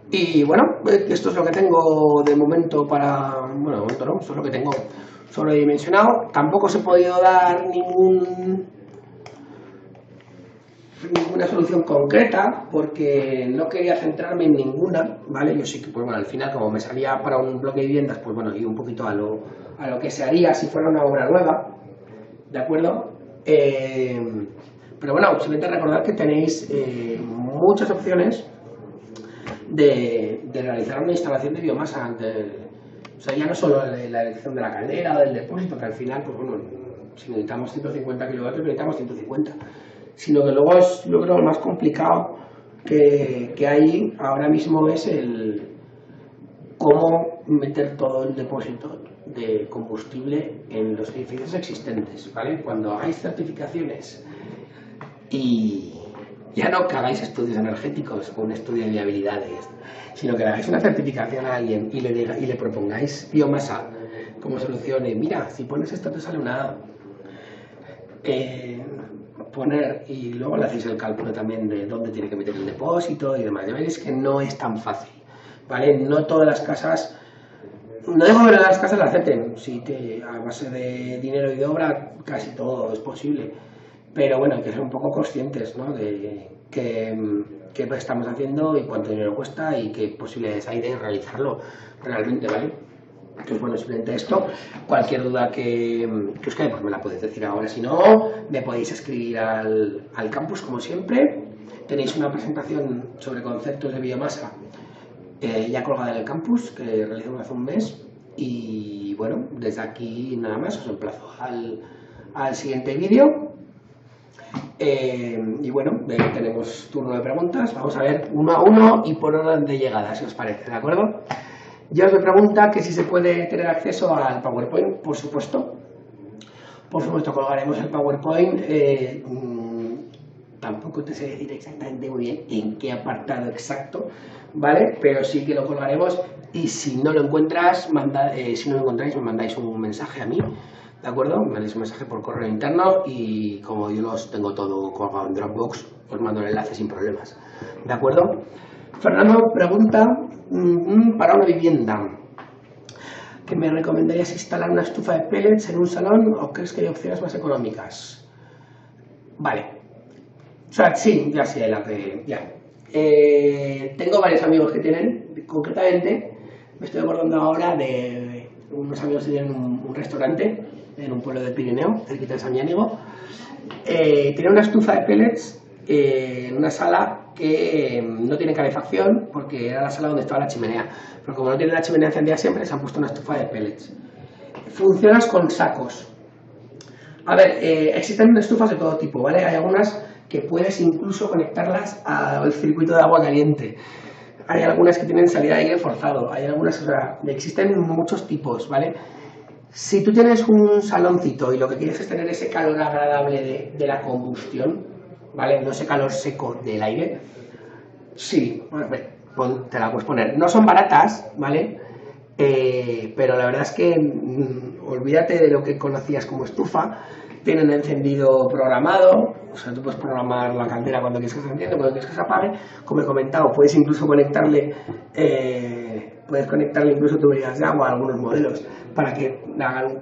Y bueno, esto es lo que tengo de momento para... Bueno, de momento no, esto es lo que tengo sobredimensionado. Tampoco os he podido dar ninguna solución concreta porque no quería centrarme en ninguna, ¿vale? Yo sí que, pues bueno, al final, como me salía para un bloque de viviendas, pues bueno, y un poquito a lo que se haría si fuera una obra nueva, ¿de acuerdo? Pero bueno, simplemente recordad que tenéis muchas opciones de realizar una instalación de biomasa. O sea, ya no solo la elección de la caldera o del depósito, que al final, pues bueno, si necesitamos 150 kilovatios, necesitamos 150, sino que luego es, yo creo, lo más complicado que hay ahora mismo es el cómo meter todo el depósito de combustible en los edificios existentes, ¿vale? Cuando hagáis certificaciones y ya no que hagáis estudios energéticos o un estudio de viabilidades, sino que le hagáis una certificación a alguien y le propongáis biomasa como solución, mira, si pones esto te sale una... poner, y luego le hacéis el cálculo también de dónde tiene que meter el depósito y demás. Ya veréis que no es tan fácil, ¿vale? No todas las casas, no digo que las casas la acepten, a base de dinero y de obra casi todo es posible, pero bueno, hay que ser un poco conscientes, ¿no? De qué estamos haciendo y cuánto dinero cuesta y qué posibilidades hay de realizarlo realmente, ¿vale? Entonces, bueno, simplemente esto. Cualquier duda que os quede, pues me la podéis decir ahora. Si no, me podéis escribir al campus, como siempre. Tenéis una presentación sobre conceptos de biomasa ya colgada en el campus, que realizamos hace un mes. Y bueno, desde aquí nada más, os emplazo al siguiente vídeo. Y bueno, tenemos turno de preguntas. Vamos a ver uno a uno y por orden de llegada, si os parece, ¿de acuerdo? Ya os me pregunta que si se puede tener acceso al PowerPoint. Por supuesto, colgaremos el PowerPoint. Tampoco te sé decir exactamente muy bien en qué apartado exacto, ¿vale? Pero sí que lo colgaremos, y si no lo encuentras, si no lo encontráis, me mandáis un mensaje a mí, ¿de acuerdo? Me mandáis un mensaje por correo interno, y como yo los tengo todo colgado en Dropbox, os mando el enlace sin problemas, ¿de acuerdo? Fernando pregunta, para una vivienda, ¿que me recomendarías instalar una estufa de pellets en un salón o crees que hay opciones más económicas? Vale. O sea, sí, ya sé la que... ya. Tengo varios amigos que tienen, concretamente, me estoy acordando ahora de unos amigos que tienen un restaurante en un pueblo del Pirineo, cerquita de San Ñánigo. Tienen una estufa de pellets en una sala que no tiene calefacción, porque era la sala donde estaba la chimenea. Pero como no tiene la chimenea encendida siempre, se han puesto una estufa de pellets. Funcionas con sacos. A ver, existen estufas de todo tipo, ¿vale? Hay algunas que puedes incluso conectarlas al circuito de agua caliente. Hay algunas que tienen salida de aire forzado, hay algunas, o sea, existen muchos tipos, ¿vale? Si tú tienes un saloncito y lo que quieres es tener ese calor agradable de la combustión, ¿vale? No ese calor seco del aire, sí, bueno, te la puedes poner. No son baratas, ¿vale? Pero la verdad es que olvídate de lo que conocías como estufa. Tienen encendido programado, o sea, tú puedes programar la caldera cuando quieres que se encienda, cuando quieres que se apague. Como he comentado, puedes incluso conectarle incluso tuberías de agua a algunos modelos para que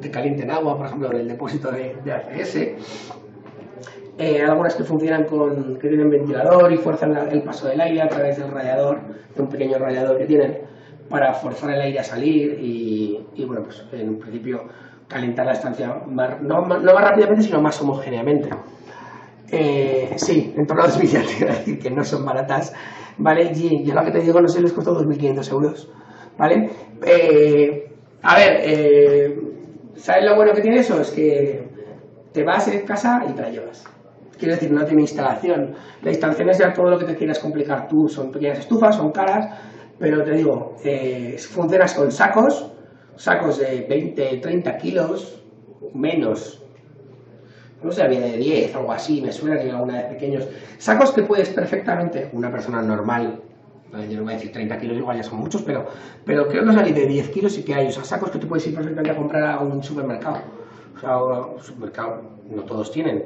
te calienten agua, por ejemplo, en el depósito de ACS. Hay algunas que funcionan que tienen ventilador y fuerzan el paso del aire a través del radiador, de un pequeño radiador que tienen para forzar el aire a salir y bueno, pues en un principio calentar la estancia no más rápidamente, sino más homogéneamente. Sí, en torno a 2.000, ya te iba a decir que no son baratas, ¿vale? Y yo lo que te digo, no sé, les costó 2.500 euros, ¿vale? A ver, ¿sabes lo bueno que tiene eso? Es que te vas en casa y te la llevas. Quiero decir, no tiene instalación. La instalación es ya todo lo que te quieras complicar tú. Son pequeñas estufas, son caras, pero te digo, funcionas con sacos de 20, 30 kilos, menos. No sé, había de 10, algo así, me suena que alguna vez pequeños. Sacos que puedes perfectamente, una persona normal, yo no voy a decir 30 kilos, igual ya son muchos, pero creo que salí de 10 kilos sí que hay. O sea, sacos que tú puedes ir perfectamente a comprar a un supermercado. O sea, un supermercado, no todos tienen.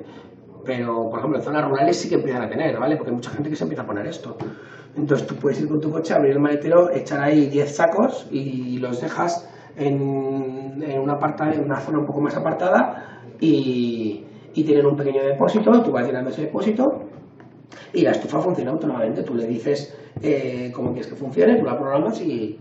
Pero, por ejemplo, en zonas rurales sí que empiezan a tener, ¿vale? Porque hay mucha gente que se empieza a poner esto. Entonces tú puedes ir con tu coche, abrir el maletero, echar ahí 10 sacos y los dejas en una zona un poco más apartada y tienen un pequeño depósito, tú vas llenando ese depósito y la estufa funciona autónomamente. Tú le dices cómo quieres que funcione, tú la programas y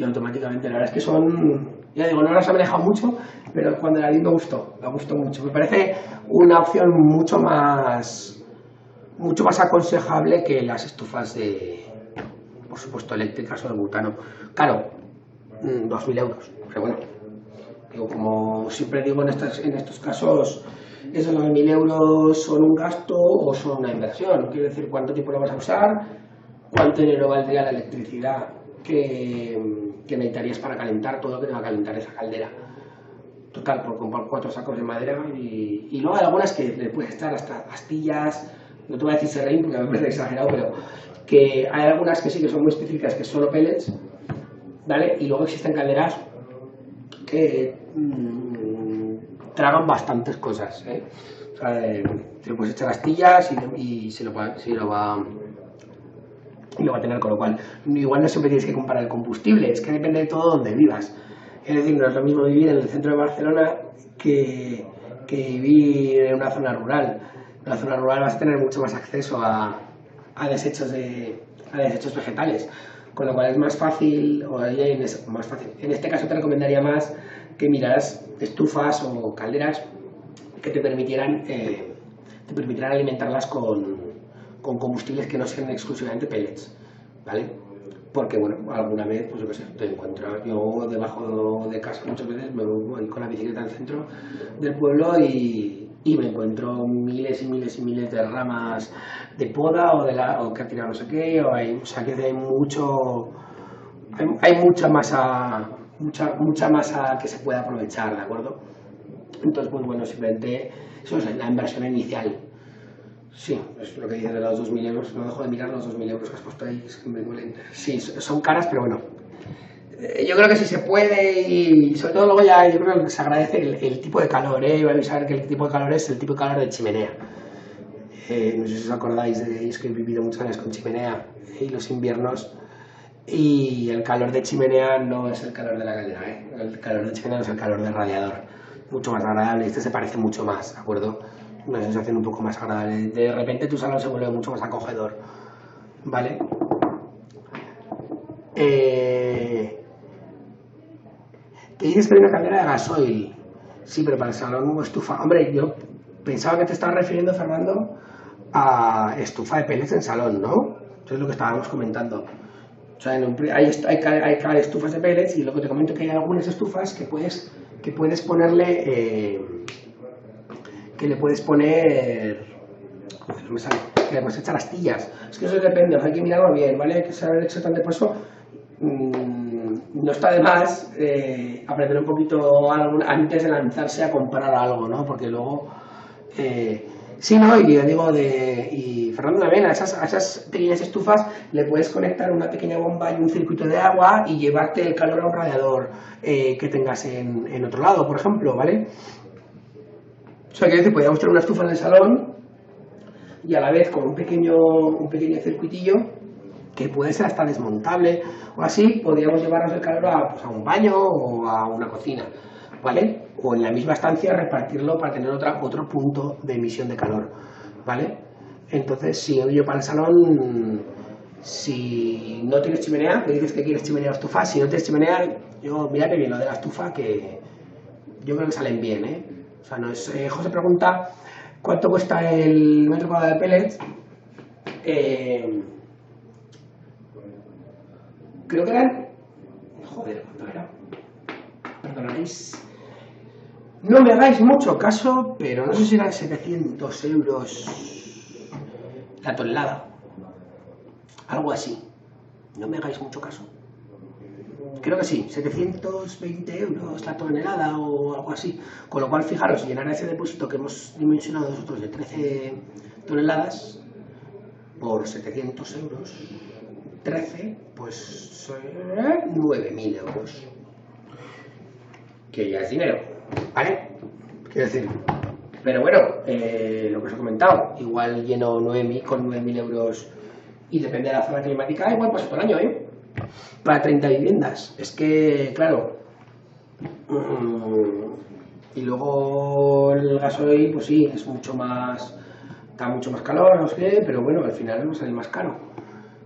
automáticamente. La verdad es que son, ya digo, no las he manejado mucho, pero cuando la vi me gustó mucho. Me parece una opción mucho más aconsejable que las estufas por supuesto, eléctricas o de butano. Claro, 2.000 euros, pero bueno, digo, como siempre digo en estos casos, esos 2.000 euros son un gasto o son una inversión. Quiero decir, cuánto tiempo lo vas a usar, cuánto dinero valdría la electricidad que necesitarías para calentar todo lo que te va a calentar esa caldera. Total, por comprar 4 sacos de madera y luego hay algunas que le puedes echar hasta astillas, no te voy a decir serrín porque me parece exagerado, pero que hay algunas que sí que son muy específicas, que son solo pellets, ¿vale? Y luego existen calderas que tragan bastantes cosas, ¿eh? O sea, te lo puedes echar astillas y se lo va a tener, con lo cual igual no siempre tienes que comparar el combustible, es que depende de todo donde vivas. Es decir, no es lo mismo vivir en el centro de Barcelona que vivir en una zona rural. En la zona rural vas a tener mucho más acceso a desechos vegetales. con lo cual es más fácil, más fácil. En este caso te recomendaría más que miraras estufas o calderas que te permitieran alimentarlas con combustibles que no sean exclusivamente pellets, ¿vale? Porque, bueno, alguna vez, pues yo qué sé, te encuentras, yo debajo de casa muchas veces me voy con la bicicleta al centro del pueblo y me encuentro miles y miles y miles de ramas de poda o que ha tirado no sé qué, o sea que hay mucha masa, mucha masa que se puede aprovechar, ¿de acuerdo? Entonces, pues bueno, simplemente eso es la inversión inicial. Sí, es lo que dice de los 2.000 euros. No dejo de mirar los 2.000 euros que has puesto ahí, es que me duelen. Sí, son caras, pero bueno. Yo creo que sí se puede y sobre todo luego ya yo creo que se agradece el tipo de calor, ¿eh? Iba a avisar que el tipo de calor es el tipo de calor de chimenea. No sé si os acordáis, es que he vivido muchos años con chimenea y los inviernos, y el calor de chimenea no es el calor de la caldera, ¿eh? El calor de chimenea no es el calor del radiador. Mucho más agradable, este se parece mucho más, ¿de acuerdo? Una sensación un poco más agradable. De repente tu salón se vuelve mucho más acogedor, ¿vale? ¿Qué dices que hay una caldera de gasoil? Sí, pero para el salón o estufa. Hombre, yo pensaba que te estabas refiriendo, Fernando, a estufa de pellets en salón, ¿no? Eso es lo que estábamos comentando. O sea, hay estufas de pellets y luego te comento que hay algunas estufas que puedes ponerle... que le puedes poner, no me sale, que le puedes echar astillas. Es que eso depende, hay que mirarlo bien, ¿vale? Hay que saber exactamente por eso. No está de más aprender un poquito antes de lanzarse a comprar algo, ¿no? Porque luego, sí, ¿no? Y yo digo, y Fernando también, a esas pequeñas estufas le puedes conectar una pequeña bomba y un circuito de agua y llevarte el calor a un radiador que tengas en otro lado, por ejemplo, ¿vale? O sea, que decir, podíamos tener una estufa en el salón y a la vez con un pequeño circuitillo que puede ser hasta desmontable o así, podríamos llevarnos el calor a un baño o a una cocina, ¿vale? O en la misma estancia repartirlo para tener otro punto de emisión de calor, ¿vale? Entonces, si yo para el salón, si no tienes chimenea, me dices que quieres chimenea o estufa, si no tienes chimenea, mírate bien lo de la estufa, que yo creo que salen bien, ¿eh? O sea, no es, José pregunta cuánto cuesta el metro cuadrado de pellets. Creo que eran... Joder, ¿cuánto era? Perdonaréis. No me hagáis mucho caso, pero no sé si eran 700 euros la tonelada. Algo así. No me hagáis mucho caso. Creo que sí, 720 euros la tonelada o algo así. Con lo cual, fijaros, llenar ese depósito que hemos dimensionado nosotros de 13 toneladas por 700 euros, 13, pues 9.000 euros. Que ya es dinero, ¿vale? Quiero decir, pero bueno, lo que os he comentado, igual lleno 9.000 con 9.000 euros y depende de la zona climática, igual pasa todo el año, ¿eh? Para 30 viviendas. Es que, claro. Y luego el gasoil, pues sí, es mucho más. Da mucho más calor, no sé qué, pero bueno, al final nos sale más caro.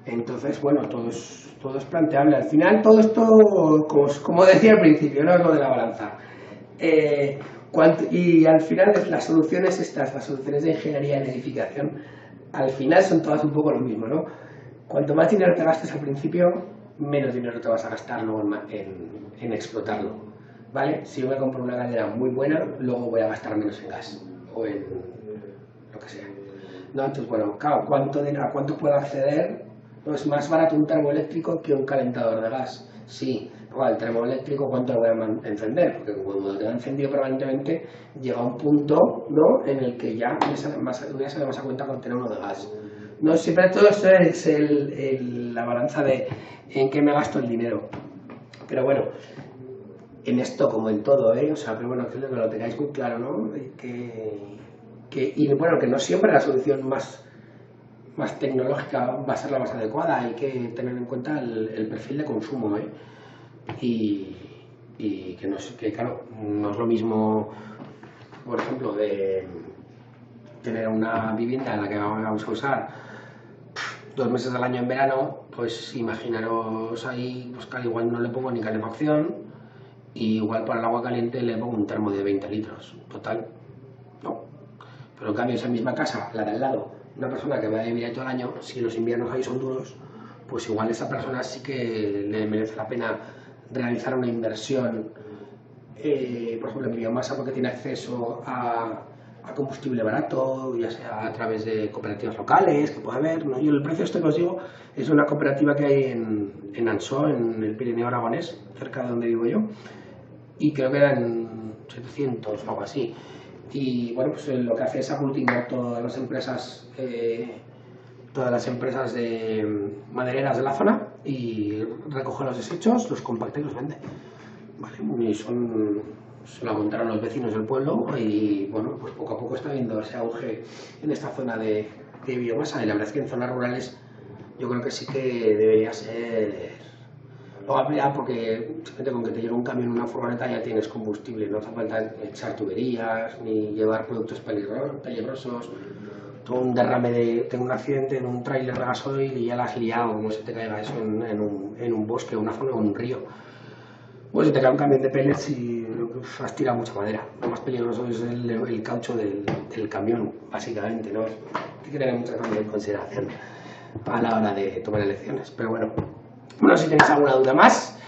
Entonces, bueno, todo es planteable. Al final, todo esto, como decía al principio, no es lo de la balanza. Y al final, las soluciones estas, las soluciones de ingeniería en edificación, al final son todas un poco lo mismo, ¿no? Cuanto más dinero te gastes al principio, menos dinero te vas a gastar luego en explotarlo, ¿vale? Si yo me compro una caldera muy buena, luego voy a gastar menos en gas o en lo que sea, ¿no? Entonces, bueno, claro, ¿a cuánto puedo acceder? No es más barato un termoeléctrico que un calentador de gas. Sí, el termoeléctrico, ¿cuánto lo voy a encender? Porque cuando lo tenga encendido permanentemente, llega un punto, ¿no?, en el que ya me sale más a cuenta con tener uno de gas. No, siempre todo esto es la balanza de en qué me gasto el dinero. Pero bueno, en esto como en todo, ¿eh? O sea, pero bueno, que lo tengáis muy claro, ¿no? Y bueno, que no siempre la solución más tecnológica va a ser la más adecuada. Hay que tener en cuenta el perfil de consumo, ¿eh? Y que claro, no es lo mismo, por ejemplo, de tener una vivienda en la que vamos a usar 2 meses del año en verano, pues imaginaros ahí, pues que igual no le pongo ni calefacción, y igual para el agua caliente le pongo un termo de 20 litros, total, no. Pero en cambio esa misma casa, la de al lado, una persona que va a vivir ahí todo el año, si los inviernos ahí son duros, pues igual esa persona sí que le merece la pena realizar una inversión, por ejemplo en biomasa, porque tiene acceso a combustible barato, ya sea a través de cooperativas locales, que puede haber, ¿no? Yo el precio este que os digo es una cooperativa que hay en Ansó, en el Pirineo Aragonés, cerca de donde vivo yo, y creo que eran 700 o algo así. Y bueno, pues lo que hace es aglutinar todas las empresas de madereras de la zona y recoge los desechos, los compacta y los vende. Vale, y se lo contaron los vecinos del pueblo y bueno, pues poco a poco está habiendo ese auge en esta zona de biomasa, y la verdad es que en zonas rurales yo creo que sí que debería ser lo ampliar, porque simplemente con que te llegue un camión en una furgoneta ya tienes combustible, no hace falta echar tuberías ni llevar productos peligrosos. Todo un derrame tengo un accidente en un tráiler de gasoil y ya la has liado, como se te caiga eso en un bosque, una zona o un río. Pues si te cae un camión de pellets y has tirado mucha madera. Lo más peligroso es el caucho del camión, básicamente, ¿no? Hay que tener muchas cosas en consideración a la hora de tomar elecciones. Pero bueno, si tenéis alguna duda más.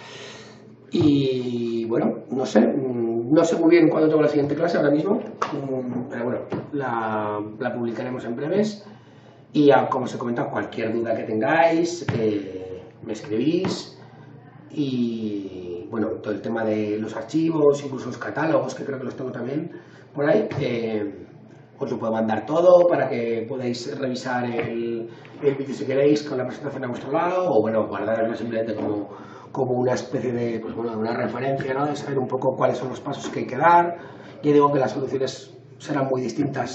Y bueno, no sé muy bien cuándo tengo la siguiente clase ahora mismo, pero bueno, la publicaremos en breves. Y como os he comentado, cualquier duda que tengáis, me escribís. Y bueno, todo el tema de los archivos, incluso los catálogos, que creo que los tengo también por ahí, os lo puedo mandar todo para que podáis revisar el vídeo si queréis con la presentación a vuestro lado, o bueno, guardarlo simplemente como una especie de, pues bueno, una referencia, ¿no? De saber un poco cuáles son los pasos que hay que dar. Yo digo que las soluciones serán muy distintas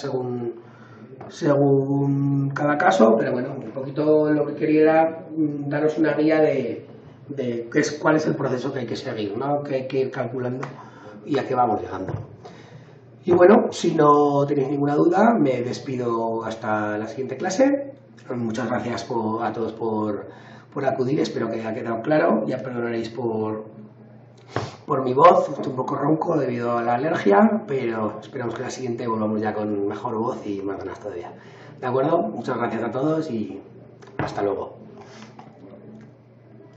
según cada caso, pero bueno, un poquito lo que quería era daros una guía de cuál es el proceso que hay que seguir, ¿no? Que hay que ir calculando y a qué vamos llegando. Y bueno, si no tenéis ninguna duda, me despido hasta la siguiente clase. Muchas gracias a todos por acudir, espero que haya quedado claro. Ya perdonaréis por mi voz, estoy un poco ronco debido a la alergia, pero esperamos que la siguiente volvamos ya con mejor voz y más ganas todavía. ¿De acuerdo? Muchas gracias a todos y hasta luego.